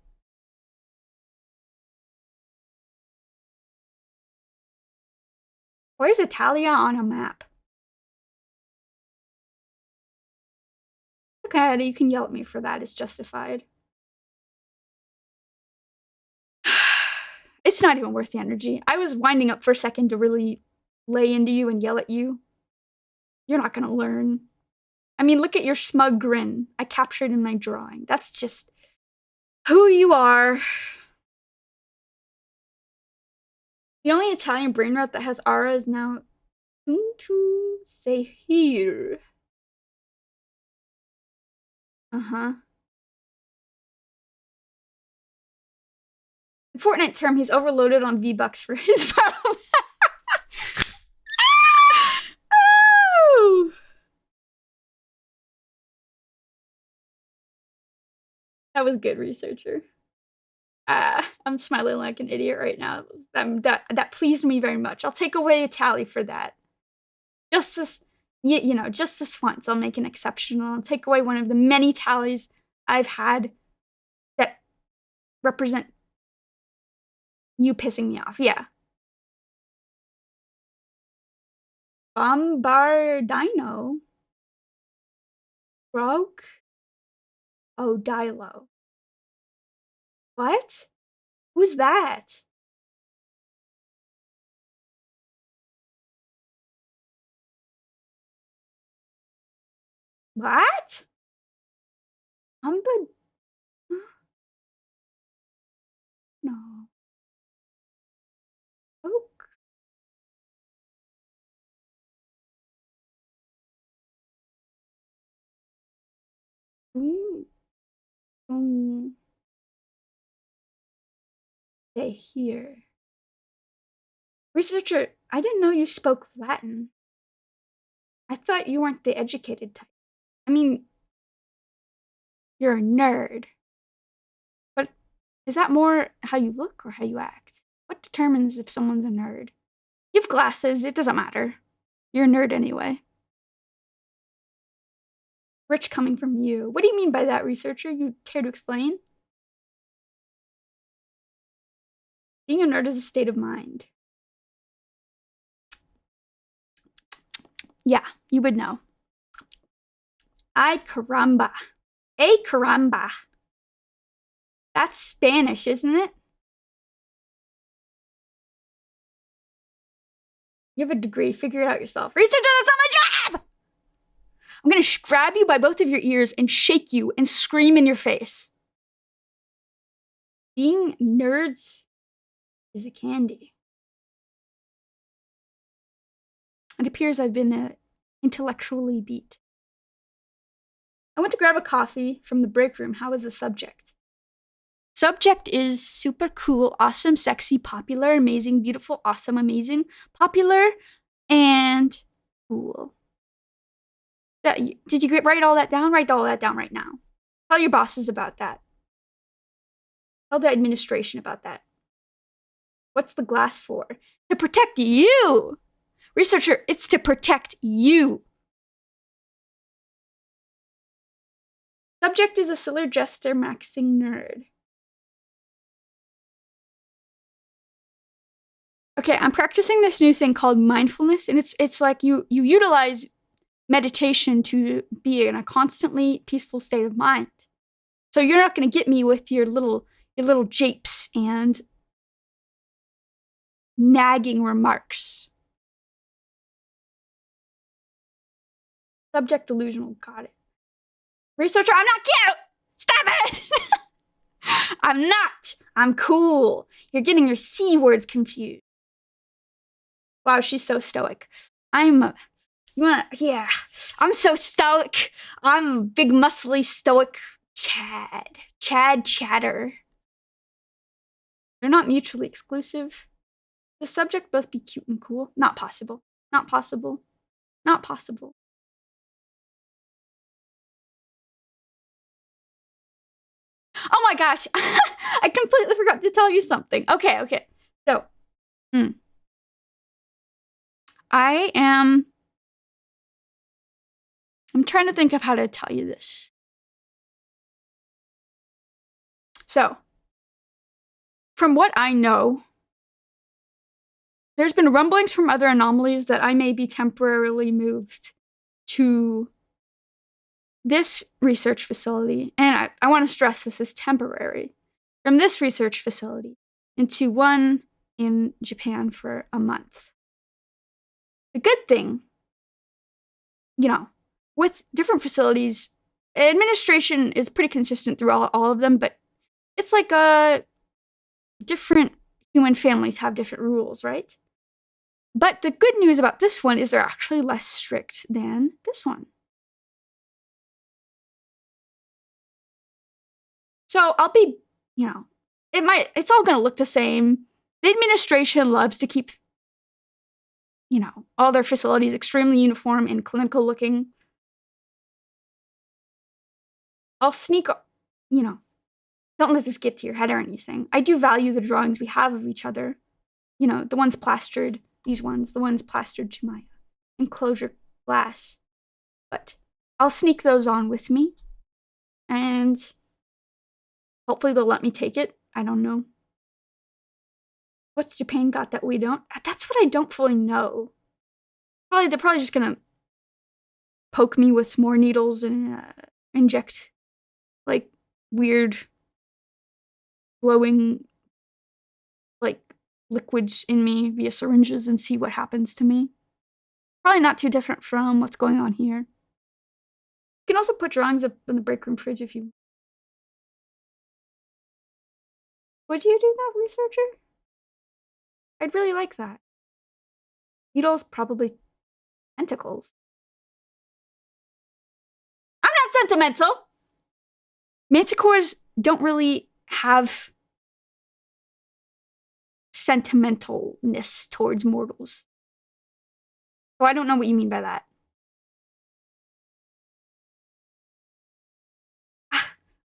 Where's Italia on a map? Okay, you can yell at me for that. It's justified. It's not even worth the energy. I was winding up for a second to really lay into you and yell at you. You're not gonna learn. I mean, look at your smug grin. I captured in my drawing. That's just who you are. The only Italian brain rot that has aura is now to say here. Uh-huh. In Fortnite term, he's overloaded on V-Bucks for his battle. That was good, researcher. I'm smiling like an idiot right now. That pleased me very much. I'll take away a tally for that. Just this, you know, just this once. I'll make an exception. I'll take away one of the many tallies I've had that represent you pissing me off. Yeah. Bombardino. Rogue. Oh, Dilo. What? Who's that? What? Umbud? No. Oak? Mm. Mm. Stay here. Researcher, I didn't know you spoke Latin. I thought you weren't the educated type. I mean, you're a nerd. But is that more how you look or how you act? What determines if someone's a nerd? You have glasses, it doesn't matter. You're a nerd anyway. Rich coming from you. What do you mean by that, researcher? You care to explain? Being a nerd is a state of mind. Yeah, you would know. Ay caramba. Ay caramba. That's Spanish, isn't it? You have a degree. Figure it out yourself. Researcher, that's not my job! I'm gonna grab you by both of your ears and shake you and scream in your face. Being nerds is a candy. It appears I've been intellectually beat. I went to grab a coffee from the break room. How was the subject? Subject is super cool, awesome, sexy, popular, amazing, beautiful, awesome, amazing, popular, and cool. Did you write all that down? Write all that down right now. Tell your bosses about that. Tell the administration about that. What's the glass for? To protect you! Researcher, it's to protect you. Subject is a silly jester maxing nerd. Okay, I'm practicing this new thing called mindfulness, and it's like you utilize meditation to be in a constantly peaceful state of mind. So you're not going to get me with your little japes and nagging remarks. Subject delusional, got it. Researcher, I'm not cute! Stop it! I'm not! I'm cool. You're getting your C words confused. Wow, she's so stoic. I'm so stoic. I'm big, muscly, stoic Chad. Chatter. They're not mutually exclusive. The subject both be cute and cool. Not possible. Not possible. Not possible. Oh my gosh. I completely forgot to tell you something. Okay. So, I'm trying to think of how to tell you this. So, from what I know, there's been rumblings from other anomalies that I may be temporarily moved to this research facility, and I want to stress this is temporary, from this research facility into one in Japan for a month. The good thing, with different facilities, administration is pretty consistent through all of them, but it's like different human families have different rules, right? But the good news about this one is they're actually less strict than this one. So I'll be, it's all going to look the same. The administration loves to keep, all their facilities extremely uniform and clinical looking. I'll sneak, don't let this get to your head or anything. I do value the drawings we have of each other. The ones plastered, these ones, the ones plastered to my enclosure glass. But I'll sneak those on with me. And hopefully they'll let me take it. I don't know. What's Japan got that we don't? That's what I don't fully know. They're probably just gonna poke me with more needles and inject like weird glowing liquids in me via syringes and see what happens to me. Probably not too different from what's going on here. You can also put drawings up in the break room fridge if you... Would you do that, researcher? I'd really like that. Needles, probably tentacles. I'm not sentimental! Manticores don't really have sentimentalness towards mortals. So I don't know what you mean by that.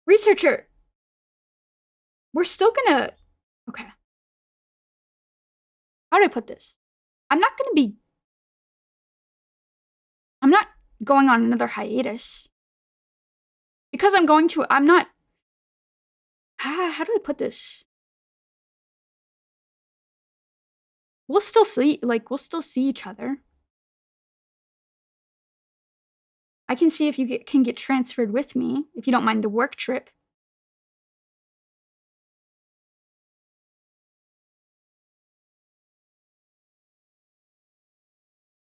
Researcher! We're still gonna... Okay. How do I put this? I'm not going on another hiatus. Because I'm not... How do I put this? We'll still see each other. I can see if you can get transferred with me, if you don't mind the work trip.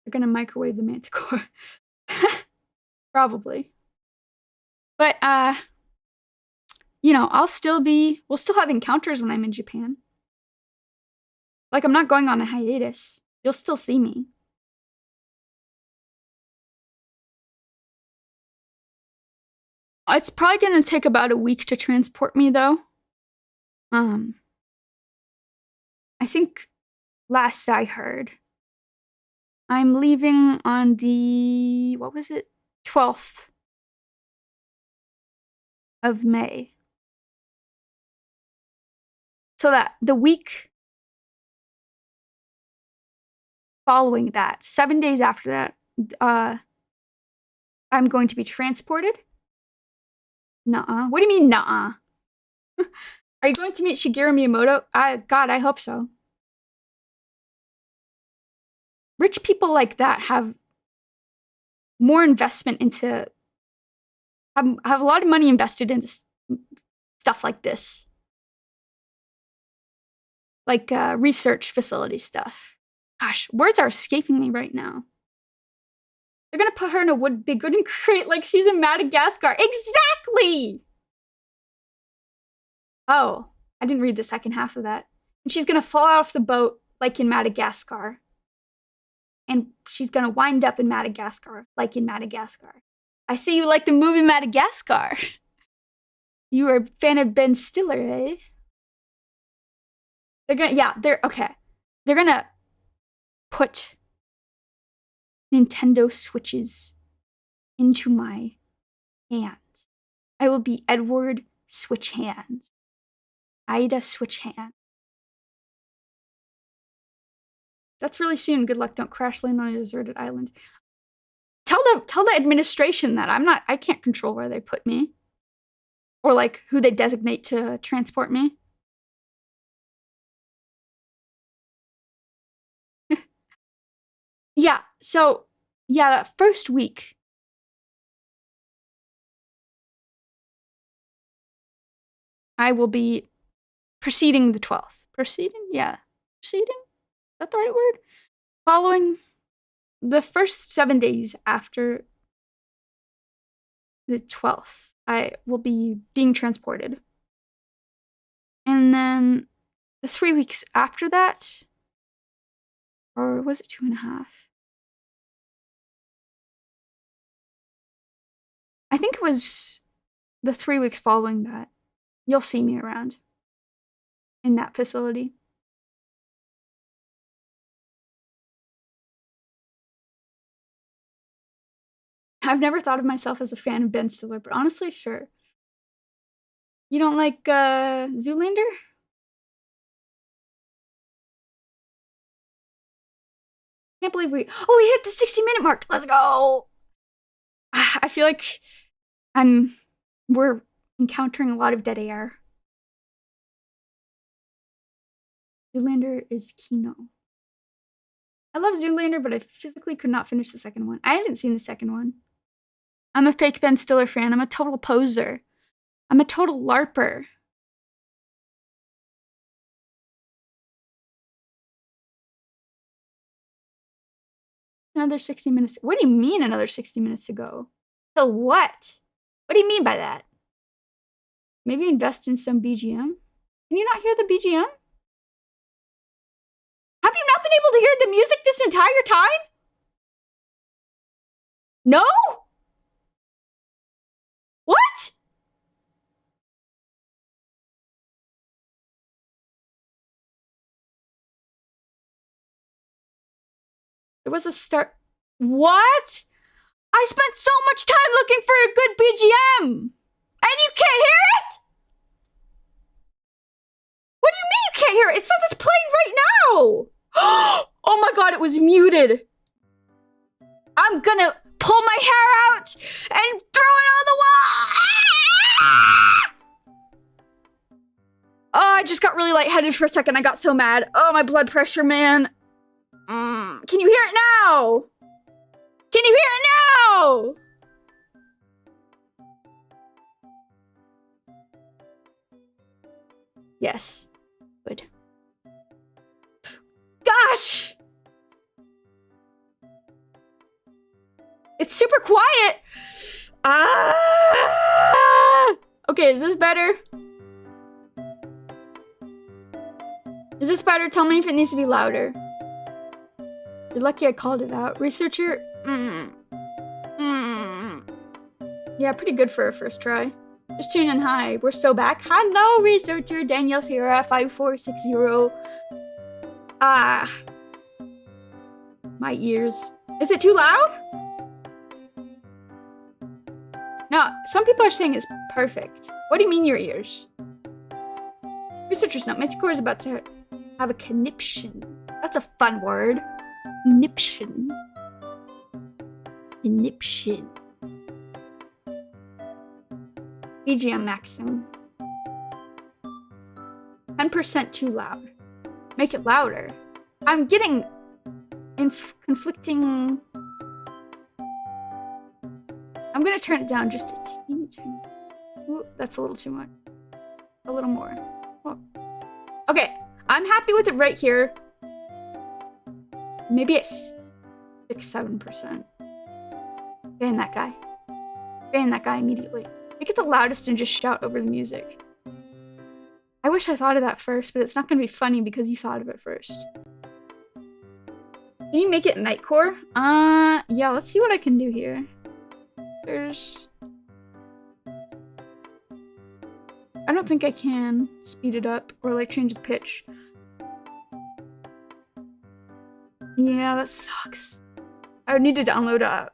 They're gonna microwave the manticore. Probably. But, you know, we'll still have encounters when I'm in Japan. Like, I'm not going on a hiatus. You'll still see me. It's probably gonna take about a week to transport me, though. I think last I heard, I'm leaving on the, 12th of May. So that the week following that, 7 days after that, I'm going to be transported. Nuh-uh. What do you mean, nuh-uh? Are you going to meet Shigeru Miyamoto? God, I hope so. Rich people like that have more investment into... have a lot of money invested into stuff like this. Like, research facility stuff. Gosh, words are escaping me right now. They're gonna put her in a big wooden crate like she's in Madagascar. Exactly! Oh, I didn't read the second half of that. And she's gonna fall off the boat like in Madagascar. And she's gonna wind up in Madagascar like in Madagascar. I see you like the movie Madagascar. You are a fan of Ben Stiller, eh? They're gonna put Nintendo Switches into my hands. I will be Edward Switch Hands. Ida Switch Hand. That's really soon. Good luck. Don't crash land on a deserted island. Tell the administration that I can't control where they put me. Or like who they designate to transport me. Yeah, so yeah, that first week. I will be preceding the 12th. Proceeding? Yeah. Proceeding? Is that the right word? Following the first 7 days after the 12th, I will be being transported. And then the 3 weeks after that, or was it 2.5? I think it was the 3 weeks following that. You'll see me around in that facility. I've never thought of myself as a fan of Ben Stiller, but honestly, sure. You don't like Zoolander? Can't believe we hit the 60-minute mark. Let's go. I feel like we're encountering a lot of dead air. Zoolander is Kino. I love Zoolander, but I physically could not finish the second one. I haven't seen the second one. I'm a fake Ben Stiller fan. I'm a total poser. I'm a total LARPer. Another 60 minutes. What do you mean another 60 minutes to go? So what? What do you mean by that? Maybe invest in some BGM? Can you not hear the BGM? Have you not been able to hear the music this entire time? No? What? There was a start. What? I spent so much time looking for a good BGM! And you can't hear it? What do you mean you can't hear it? It says it's playing right now! Oh my god, it was muted. I'm gonna pull my hair out and throw it on the wall! Oh, I just got really lightheaded for a second. I got so mad. Oh, my blood pressure, man. Can you hear it now? Can you hear it now? Yes. Good. Gosh! It's super quiet. Okay, is this better? Is this better? Tell me if it needs to be louder. You're lucky I called it out. Researcher? Yeah, pretty good for a first try. Just tune in. Hi, we're still back. Hello, researcher. Danielle Sierra 5460. My ears. Is it too loud? No, some people are saying it's perfect. What do you mean your ears? Researchers note, Manticore is about to have a conniption. That's a fun word. Conniption. Conniption. BGM maximum. 10% too loud. Make it louder. I'm getting conflicting. I'm gonna turn it down just a teeny tiny. Ooh, that's a little too much. A little more. Oh. Okay, I'm happy with it right here. Maybe it's 6-7%. Ban that guy. Ban that guy immediately. Make it the loudest and just shout over the music. I wish I thought of that first, but it's not gonna be funny because you thought of it first. Can you make it Nightcore? Yeah, let's see what I can do here. There's... I don't think I can speed it up or like change the pitch. Yeah, that sucks. I would need to download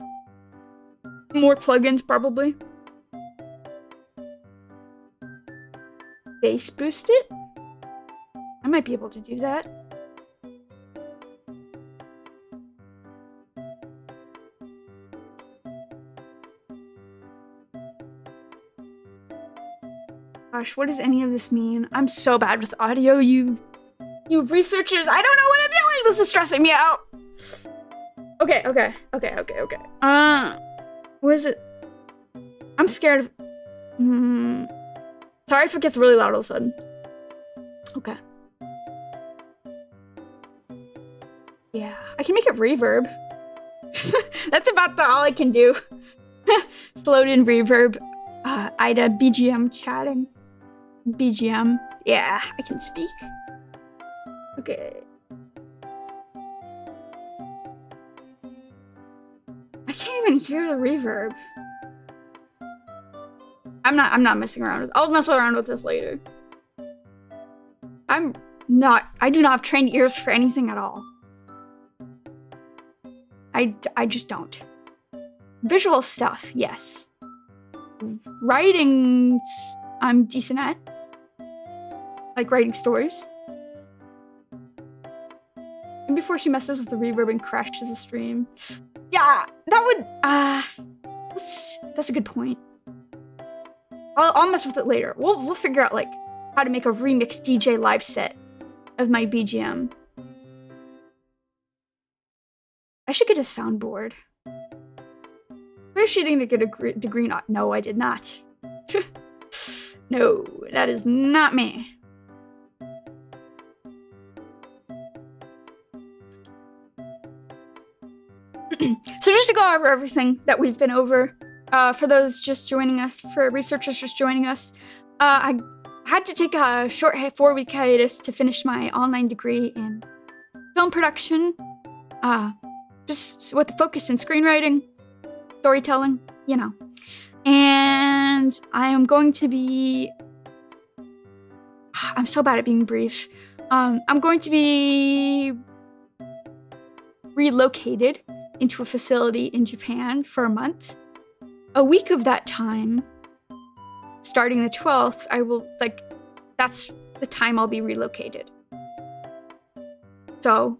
more plugins probably. Bass boost it? I might be able to do that. Gosh, what does any of this mean? I'm so bad with audio, you researchers. I don't know what I'm doing. This is stressing me out. Okay. What is it? I'm scared of... Sorry if it gets really loud all of a sudden. Okay. Yeah, I can make it reverb. That's about all I can do. Slowed in reverb. Ida, BGM chatting. BGM. Yeah, I can speak. Okay. I can't even hear the reverb. I'm not messing around with. I'll mess around with this later. I do not have trained ears for anything at all. I just don't. Visual stuff, yes. Writing, I'm decent at. Like writing stories. And before she messes with the reverb and crashes the stream. Yeah, that would, that's a good point. I'll mess with it later. We'll figure out like how to make a remix DJ live set of my BGM. I should get a soundboard. Appreciating to get a degree not. No, I did not. No, that is not me. So just to go over everything that we've been over, for those just joining us, for researchers just joining us, I had to take a short 4-week hiatus to finish my online degree in film production, just with the focus in screenwriting, storytelling, you know. And I am going to be... I'm so bad at being brief. I'm going to be relocated into a facility in Japan for a month. A week of that time, starting the 12th, that's the time I'll be relocated. So,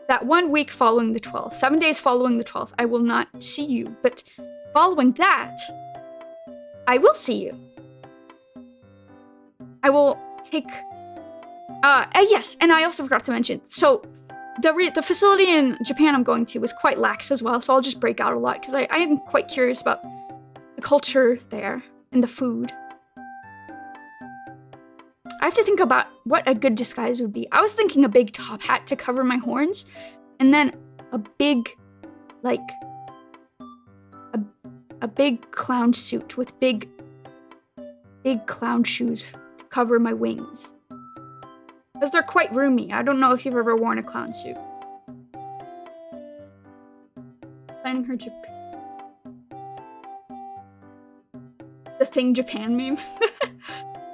that 1 week following the 12th, 7 days following the 12th, I will not see you. But following that, I will see you. I will take... yes, and I also forgot to mention, so the facility in Japan I'm going to was quite lax as well, so I'll just break out a lot, because I am quite curious about the culture there and the food. I have to think about what a good disguise would be. I was thinking a big top hat to cover my horns, and then a big, like, a big clown suit with big clown shoes to cover my wings. Because they're quite roomy. I don't know if you've ever worn a clown suit. Planning her Japan. The Thing Japan meme.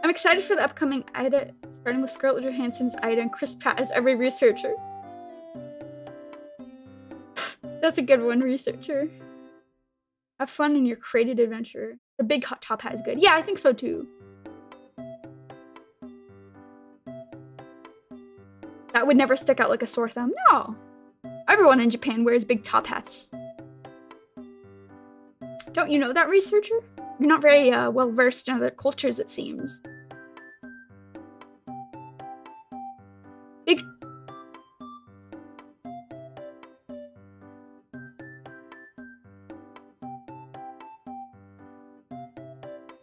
I'm excited for the upcoming Ida, starting with Scarlett Johansson's Ida and Chris Pratt as every researcher. That's a good one, researcher. Have fun in your creative adventure. The big hot top hat is good. Yeah, I think so too. That would never stick out like a sore thumb. No. Everyone in Japan wears big top hats. Don't you know that, researcher? You're not very well versed in other cultures, it seems. Big...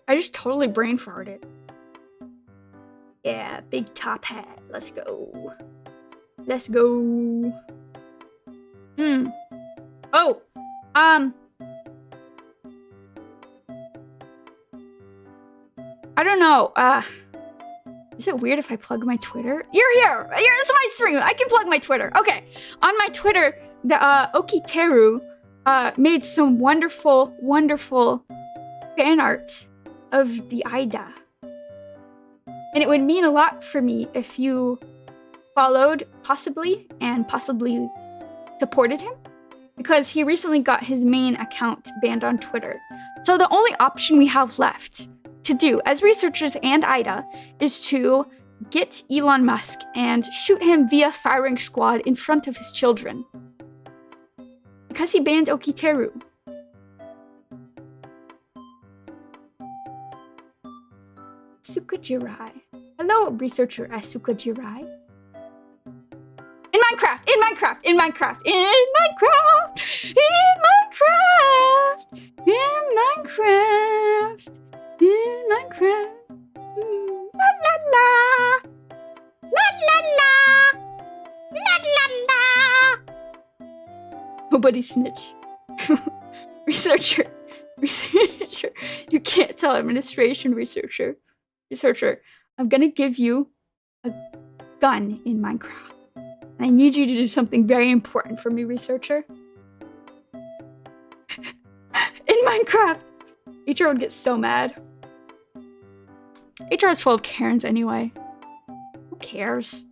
I just totally brain farted. Yeah, big top hat. Let's go. Let's go. Oh, I don't know. Is it weird if I plug my Twitter? You're here. It's my stream. I can plug my Twitter. Okay. On my Twitter, the Okiteru made some wonderful, wonderful fan art of the Aida. And it would mean a lot for me if you followed, possibly supported him, because he recently got his main account banned on Twitter. So the only option we have left to do as researchers and Aida is to get Elon Musk and shoot him via firing squad in front of his children. Because he banned Okiteru. Asuka Hello, researcher Asuka Jirai. In Minecraft! In Minecraft! In Minecraft! In Minecraft! In Minecraft! In Minecraft! In Minecraft! La la la! La la la! La la la! Nobody snitch. Researcher. Researcher. You can't tell administration, researcher. Researcher, I'm gonna give you a gun in Minecraft. And I need you to do something very important for me, researcher. In Minecraft! HR would get so mad. HR is full of Karens anyway. Who cares?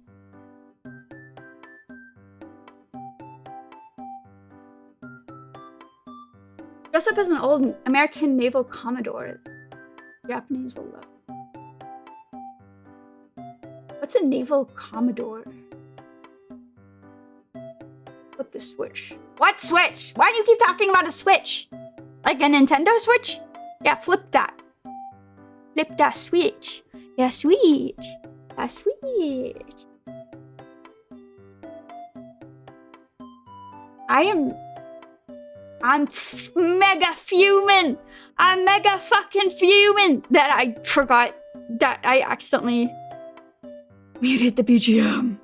Dress up as an old American naval commodore. Japanese will love. What's a naval commodore? Flip the switch. What switch? Why do you keep talking about a switch? Like a Nintendo Switch? Yeah, flip that. Flip that switch. Yeah, switch. Yeah, switch. I'm mega fuming. I'm mega fucking fuming that I forgot that I accidentally muted the BGM.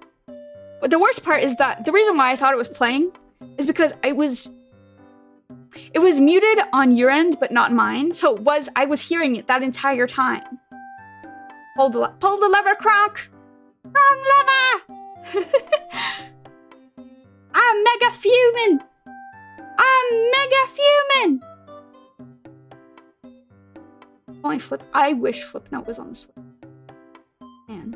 But the worst part is that the reason why I thought it was playing is because I was It was muted on your end, but not mine. So I was hearing it that entire time. Pull the lever, Kronk! Wrong lever! I'm mega fuming! I'm mega fuming! Only I wish Flipnote was on the Switch. Man.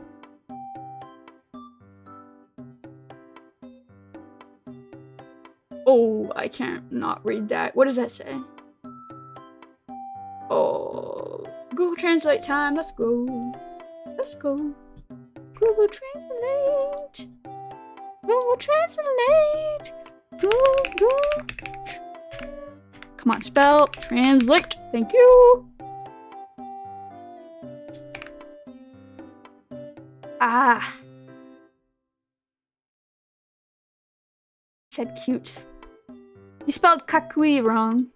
Oh, I can't not read that. What does that say? Oh, Google Translate time. Let's go. Let's go. Google Translate. Google Translate. Google. Come on, spell translate. Thank you. Ah. Said cute. You spelled kakui wrong.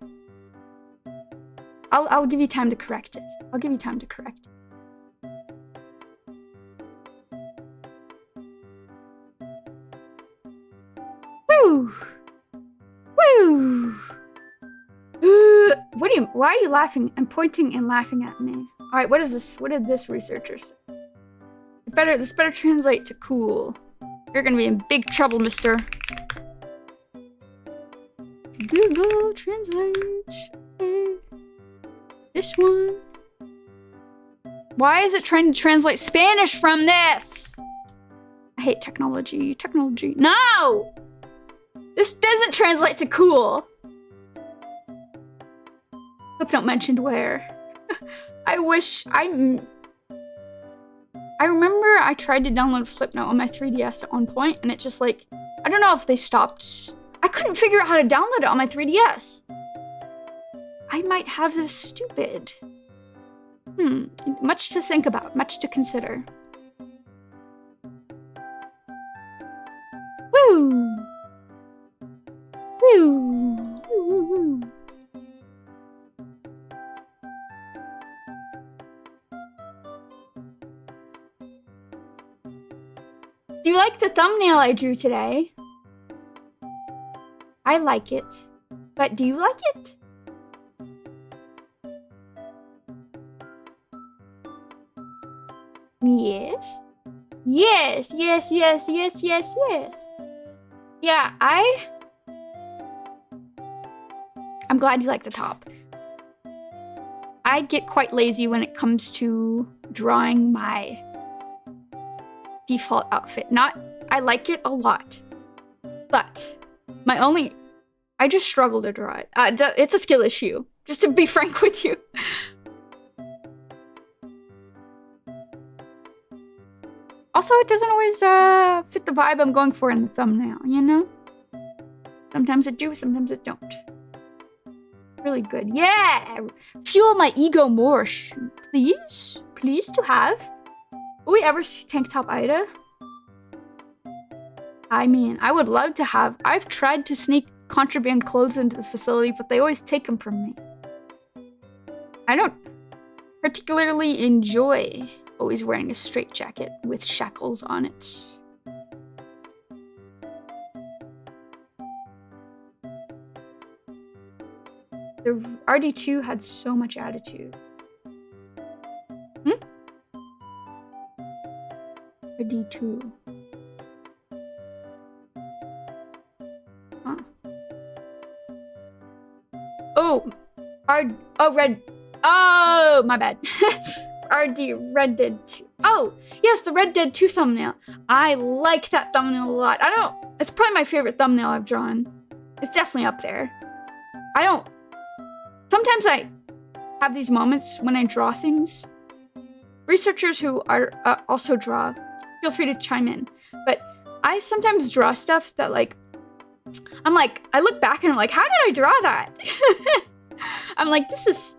I'll give you time to correct it. I'll give you time to correct it. Woo! Woo! Why are you laughing and pointing and laughing at me? Alright, what is this? What did this researcher say? This better translate to cool. You're gonna be in big trouble, mister. Google Translate. This one. Why is it trying to translate Spanish from this? I hate technology. Technology. No! This doesn't translate to cool. Flipnote mentioned where. I remember I tried to download Flipnote on my 3DS at one point, and it just like, I don't know if they stopped. I couldn't figure out how to download it on my 3DS. I might have this stupid. Much to think about, much to consider. Woo! Woo! Woo, woo, woo. Do you like the thumbnail I drew today? I like it. But do you like it? Yes. Yes, yes, yes, yes, yes, yes. Yeah, I'm glad you like the top. I get quite lazy when it comes to drawing my default outfit. I like it a lot, but I just struggle to draw it. It's a skill issue, just to be frank with you. Also, it doesn't always fit the vibe I'm going for in the thumbnail, you know? Sometimes it do, sometimes it don't. Really good. Yeah! Fuel my ego more, please? Please to have. Will we ever see Tank Top Ida? I mean, I would love to have. I've tried to sneak contraband clothes into the facility, but they always take them from me. I don't particularly enjoy always wearing a straitjacket with shackles on it. The RD2 had so much attitude. RD2. Huh. Oh, Red. Oh, my bad. RD Red Dead 2. Oh, yes, the Red Dead 2 thumbnail. I like that thumbnail a lot. It's probably my favorite thumbnail I've drawn. It's definitely up there. Sometimes I have these moments when I draw things. Researchers who are also draw, feel free to chime in. But I sometimes draw stuff that I look back and I'm like, how did I draw that? I'm like, this is,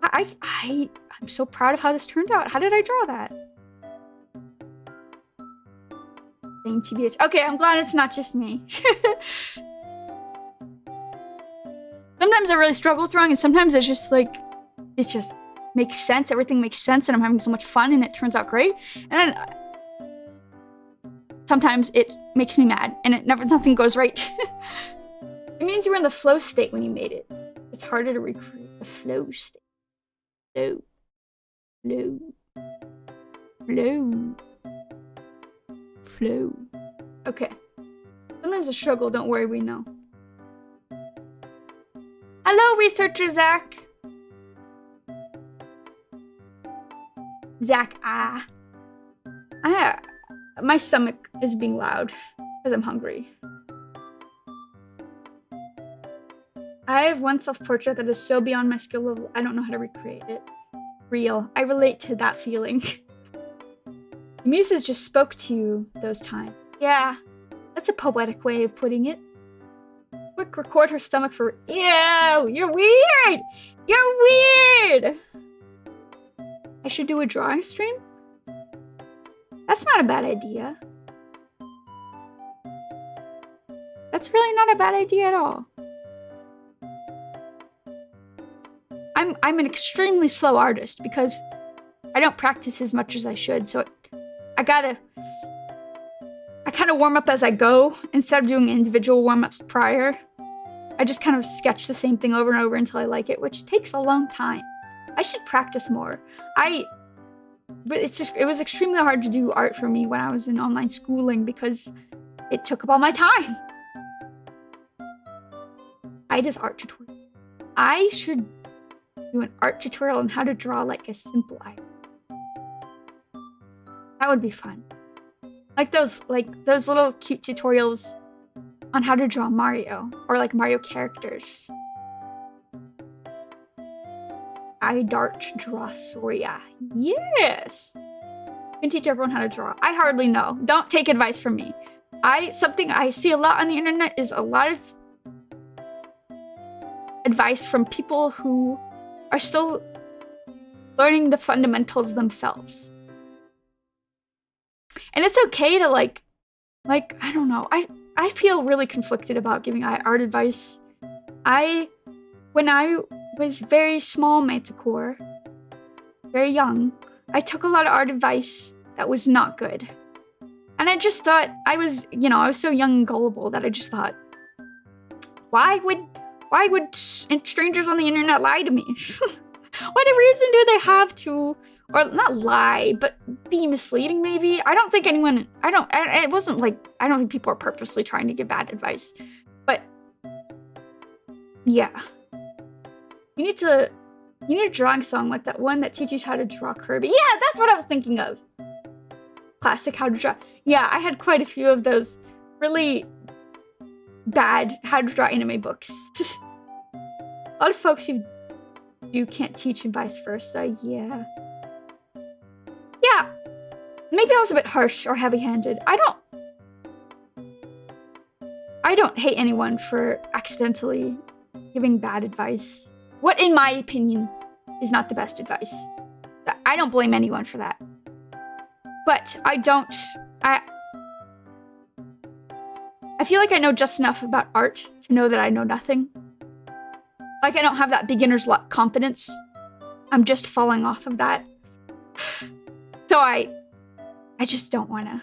I'm so proud of how this turned out. How did I draw that? Saying TBH. Okay, I'm glad it's not just me. Sometimes I really struggle with drawing, and sometimes it's just like, it just makes sense. Everything makes sense, and I'm having so much fun, and it turns out great. And then sometimes it makes me mad, and nothing goes right. It means you were in the flow state when you made it. It's harder to recreate the flow state. Flow. Flow. Flow. Flow. Okay. Sometimes a struggle, don't worry, we know. Hello, researcher Zach. Zach, my stomach is being loud because I'm hungry. I have one self-portrait that is so beyond my skill level, I don't know how to recreate it. Real. I relate to that feeling. The muses just spoke to you those times. Yeah, that's a poetic way of putting it. Quick, record her stomach for— Ew! You're weird! You're weird! I should do a drawing stream? That's not a bad idea. That's really not a bad idea at all. I'm an extremely slow artist because I don't practice as much as I should, so I kind of warm up as I go instead of doing individual warm-ups prior. I just kind of sketch the same thing over and over until I like it, which takes a long time. I should practice more. But it was extremely hard to do art for me when I was in online schooling because it took up all my time. Ida's art tutorial. I should do an art tutorial on how to draw like a simple item. That would be fun. Like those little cute tutorials on how to draw Mario or like Mario characters. iDart Draw Soria. Yes! You can teach everyone how to draw. I hardly know. Don't take advice from me. Something I see a lot on the internet is a lot of advice from people who are still learning the fundamentals themselves. And it's okay to like, I don't know. I feel really conflicted about giving art advice. When I was very small Manticore, very young, I took a lot of art advice that was not good. And I just thought, I was so young and gullible that I just thought, why would strangers on the internet lie to me? What reason do they have to, or not lie, but be misleading maybe? I don't think people are purposely trying to give bad advice. But yeah. You need a drawing song like that one that teaches how to draw Kirby. Yeah, that's what I was thinking of. Classic how to draw. Yeah, I had quite a few of those really bad how to draw anime books. A lot of folks you can't teach and vice versa, yeah. Yeah, maybe I was a bit harsh or heavy-handed. I don't hate anyone for accidentally giving bad advice. What, in my opinion, is not the best advice. I don't blame anyone for that. But I feel like I know just enough about art to know that I know nothing. Like I don't have that beginner's luck confidence. I'm just falling off of that. So I just don't wanna.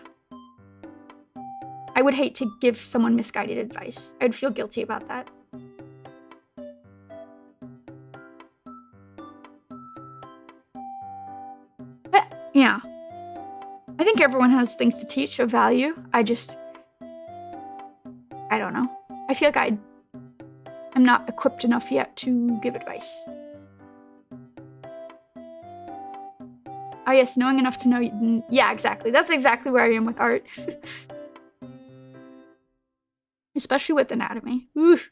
I would hate to give someone misguided advice. I would feel guilty about that. Yeah. I think everyone has things to teach of value. I don't know. I feel like I'm not equipped enough yet to give advice. Oh yes, knowing enough to know. Yeah, exactly. That's exactly where I am with art. Especially with anatomy. Oof.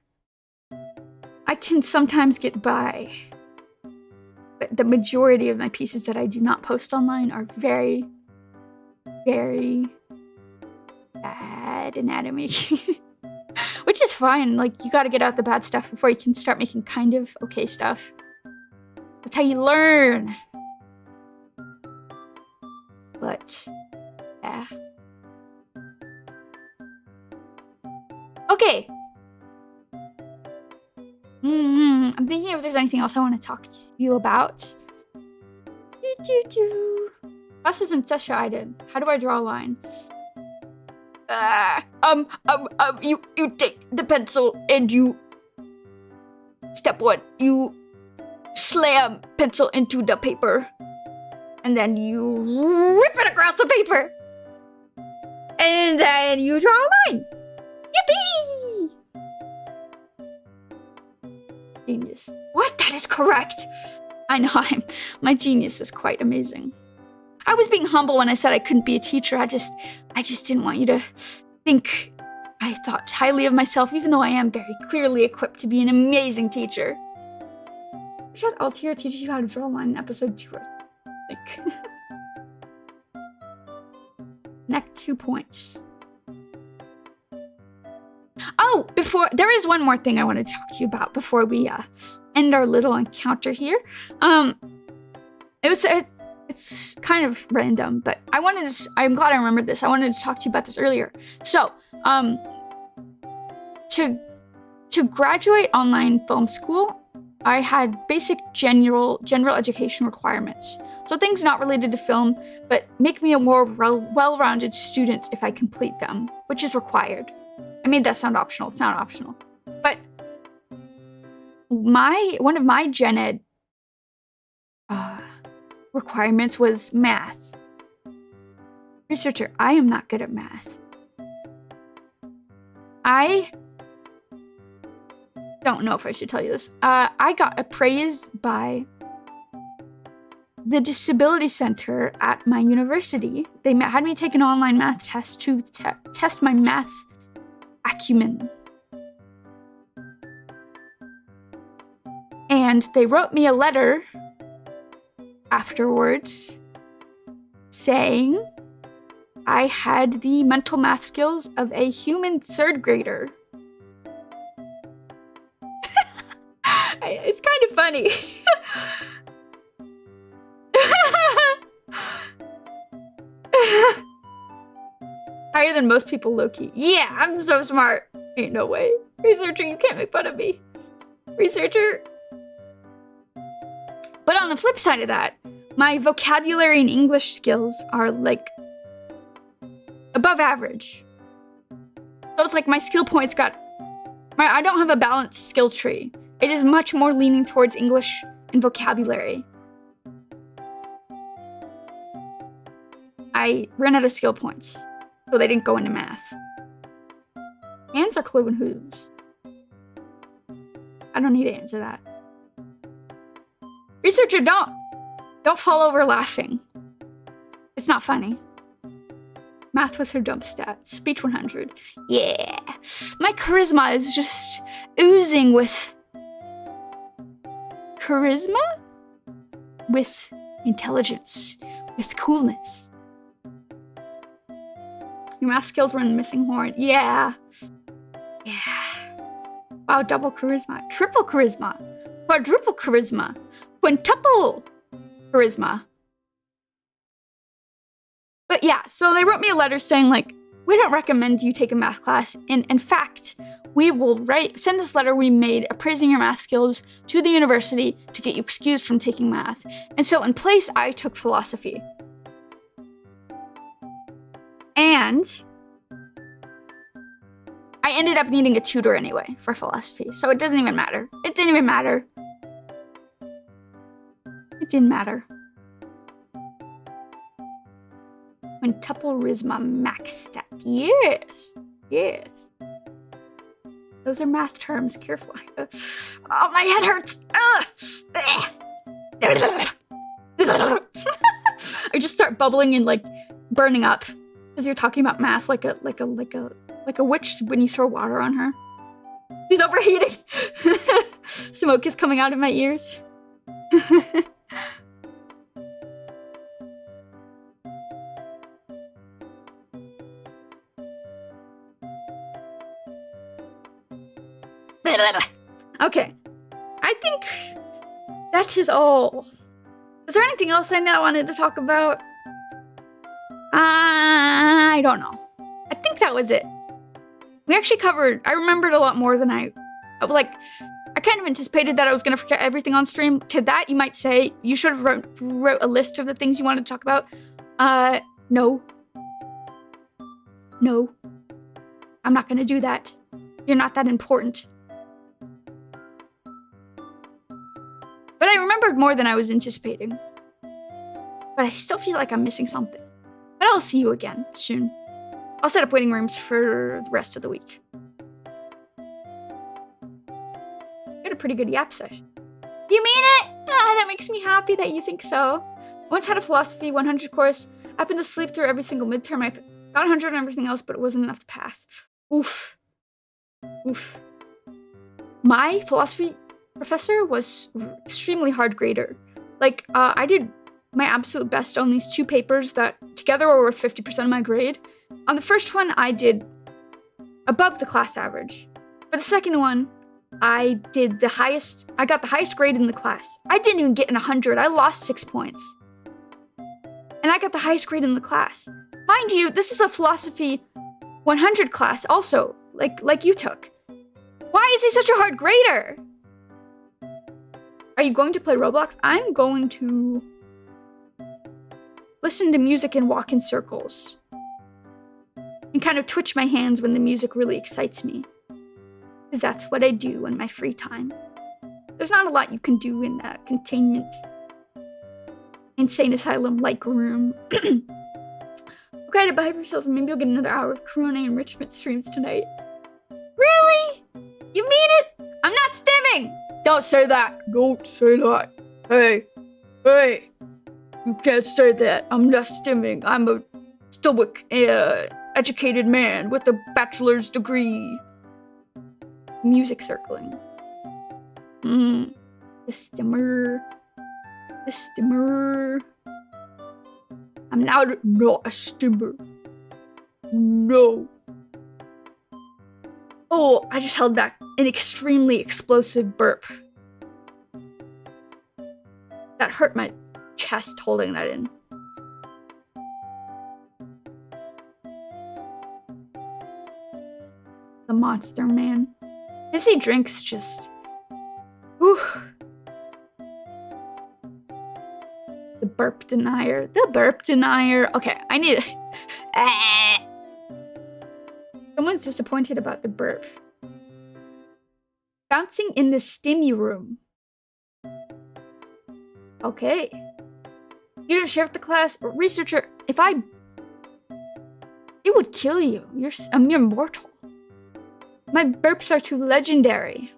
I can sometimes get by. But the majority of my pieces that I do not post online are very, very bad anatomy. Which is fine. Like, you gotta get out the bad stuff before you can start making kind of okay stuff. That's how you learn. But, yeah. Okay. I'm thinking if there's anything else I want to talk to you about. Classes in Sesha I did. How do I draw a line? You take the pencil and you... Step 1, you slam pencil into the paper. And then you rip it across the paper. And then you draw a line. Yippee! Genius. What? That is correct. I know, my genius is quite amazing. I was being humble when I said I couldn't be a teacher. I just didn't want you to think I thought highly of myself, even though I am very clearly equipped to be an amazing teacher. Chat Altair teaches you how to draw a line in episode 2, I think. Next 2 points. Oh, there is one more thing I want to talk to you about before we end our little encounter here. It's kind of random, but I'm glad I remembered this. I wanted to talk to you about this earlier. So, to graduate online film school, I had basic general education requirements. So things not related to film, but make me a more well-rounded student if I complete them, which is required. I made that sound optional. It's not optional. But one of my gen ed requirements was math. Researcher, I am not good at math. I don't know if I should tell you this. I got appraised by the Disability Center at my university. They had me take an online math test to test my math acumen. And they wrote me a letter afterwards saying I had the mental math skills of a human 3rd grader. It's kind of funny. Higher than most people, low-key. Yeah, I'm so smart. Ain't no way. Researcher, you can't make fun of me. Researcher. But on the flip side of that, my vocabulary and English skills are like above average. So it's like my skill points I don't have a balanced skill tree. It is much more leaning towards English and vocabulary. I ran out of skill points, so they didn't go into math. Hands or cloven hooves? I don't need to answer that. Researcher, don't fall over laughing. It's not funny. Math with her dump stat. Speech 100. Yeah. My charisma is just oozing with charisma? With intelligence. With coolness. Your math skills were in the missing horn. Yeah. Yeah. Wow, double charisma. Triple charisma. Quadruple charisma. Quintuple charisma. But yeah, so they wrote me a letter saying, like, we don't recommend you take a math class. And in fact, we will send this letter we made appraising your math skills to the university to get you excused from taking math. And so in place, I took philosophy. And I ended up needing a tutor anyway for philosophy. So it doesn't even matter. It didn't even matter. It didn't matter. Quintuple charisma max stat. Yes. Yes. Those are math terms. Careful. Oh, my head hurts. I just start bubbling and like burning up because you're talking about math like a witch when you throw water on her. She's overheating. Smoke is coming out of my ears. Okay, I think that is all. Is there anything else I wanted to talk about? I don't know. I think that was it. We actually covered, I remembered a lot more than I kind of anticipated that I was going to forget everything on stream. To that, you might say, you should have wrote a list of the things you wanted to talk about. No. No. I'm not gonna do that. You're not that important. But I remembered more than I was anticipating. But I still feel like I'm missing something. But I'll see you again soon. I'll set up waiting rooms for the rest of the week. You had a pretty good yap session. You mean it? Ah, that makes me happy that you think so. Once had a philosophy 100 course. Happened to sleep through every single midterm. I got 100 on everything else, but it wasn't enough to pass. Oof. Oof. My philosophy professor was extremely hard grader. Like, I did my absolute best on these 2 papers that together were worth 50% of my grade. On the first one, I did above the class average. For the second one, I got the highest grade in the class. I didn't even get an 100. I lost 6 points. And I got the highest grade in the class. Mind you, this is a philosophy 100 class also, like you took. Why is he such a hard grader? Are you going to play Roblox? I'm going to listen to music and walk in circles. And kind of twitch my hands when the music really excites me. Because that's what I do in my free time. There's not a lot you can do in that containment insane asylum-like room. Okay, to behave yourself and maybe you'll get another hour of Corona enrichment streams tonight. Really? You mean it? I'm not stimming! Don't say that. Don't say that. Hey. You can't say that. I'm not stimming. I'm a stoic, educated man with a bachelor's degree. Music circling. The stimmer. I'm not a stimmer. No. Oh, I just held back an extremely explosive burp. That hurt my chest holding that in. The monster man. Fizzy drinks just... Whew. The burp denier. Okay, I need... Someone's disappointed about the burp. Bouncing in the stimmy room. Okay. You didn't share with the class? Researcher, if I... It would kill you. You're a mere mortal. My burps are too legendary.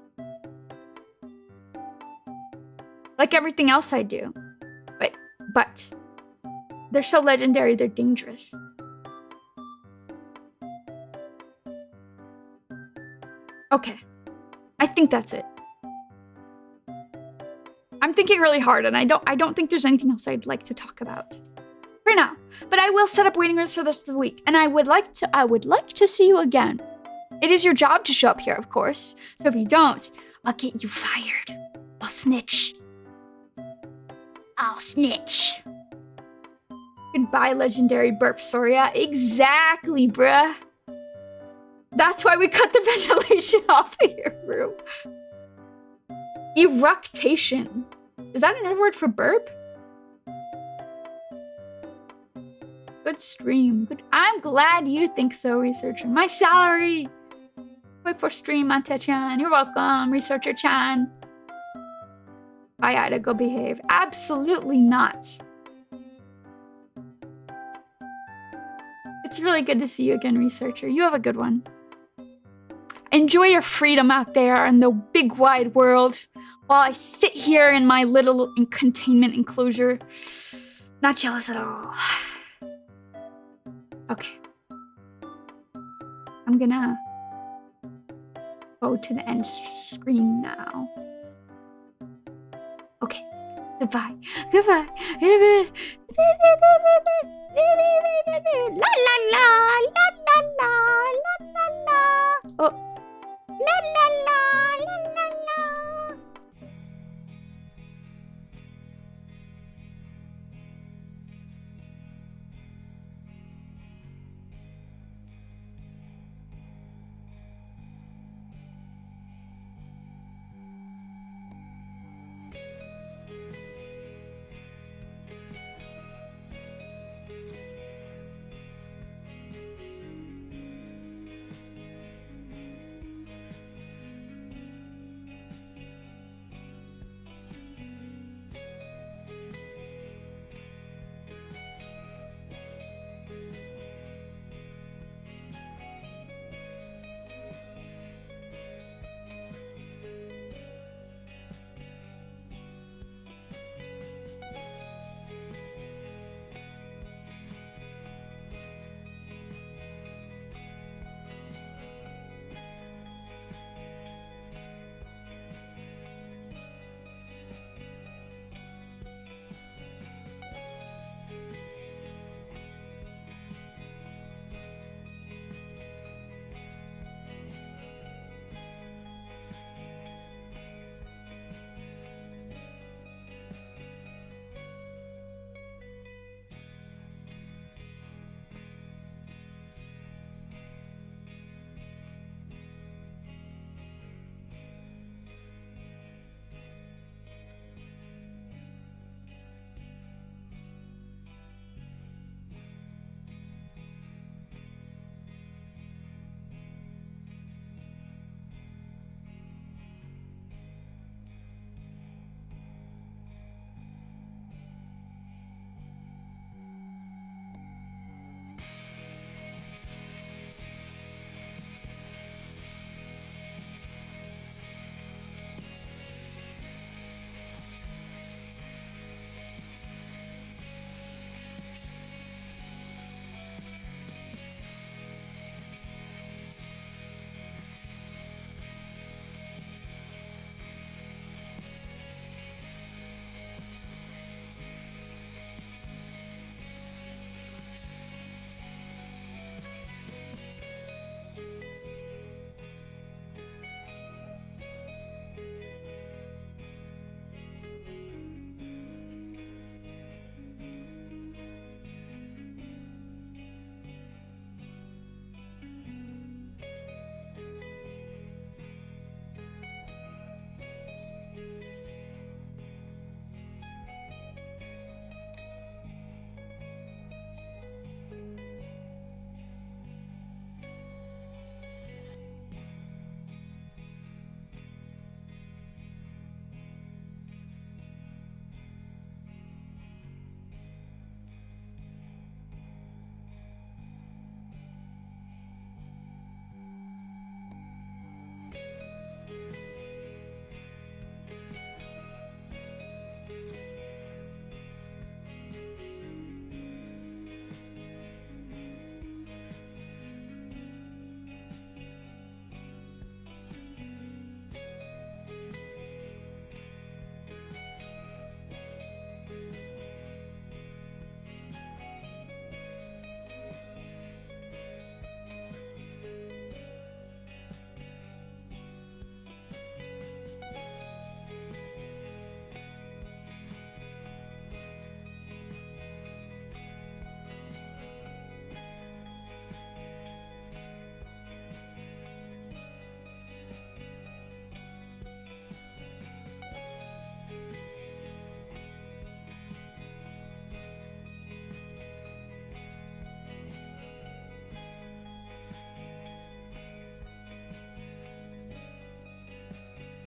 Like everything else I do. But they're so legendary, they're dangerous. Okay. I think that's it. I'm thinking really hard, and I don't think there's anything else I'd like to talk about for now. But I will set up waiting rooms for the rest of the week, and I would like to see you again. It is your job to show up here, of course. So if you don't, I'll get you fired. I'll snitch. Goodbye, legendary burp Soria. Exactly, bruh. That's why we cut the ventilation off of your room. Eructation. Is that another word for burp? Good stream. Good. I'm glad you think so, researcher. My salary. Wait for stream, Ante-chan. You're welcome, researcher-chan. Bye, Ida. Go behave. Absolutely not. It's really good to see you again, researcher. You have a good one. Enjoy your freedom out there in the big wide world while I sit here in my little containment enclosure. Not jealous at all. Okay. I'm gonna go to the end screen now. Okay. Goodbye.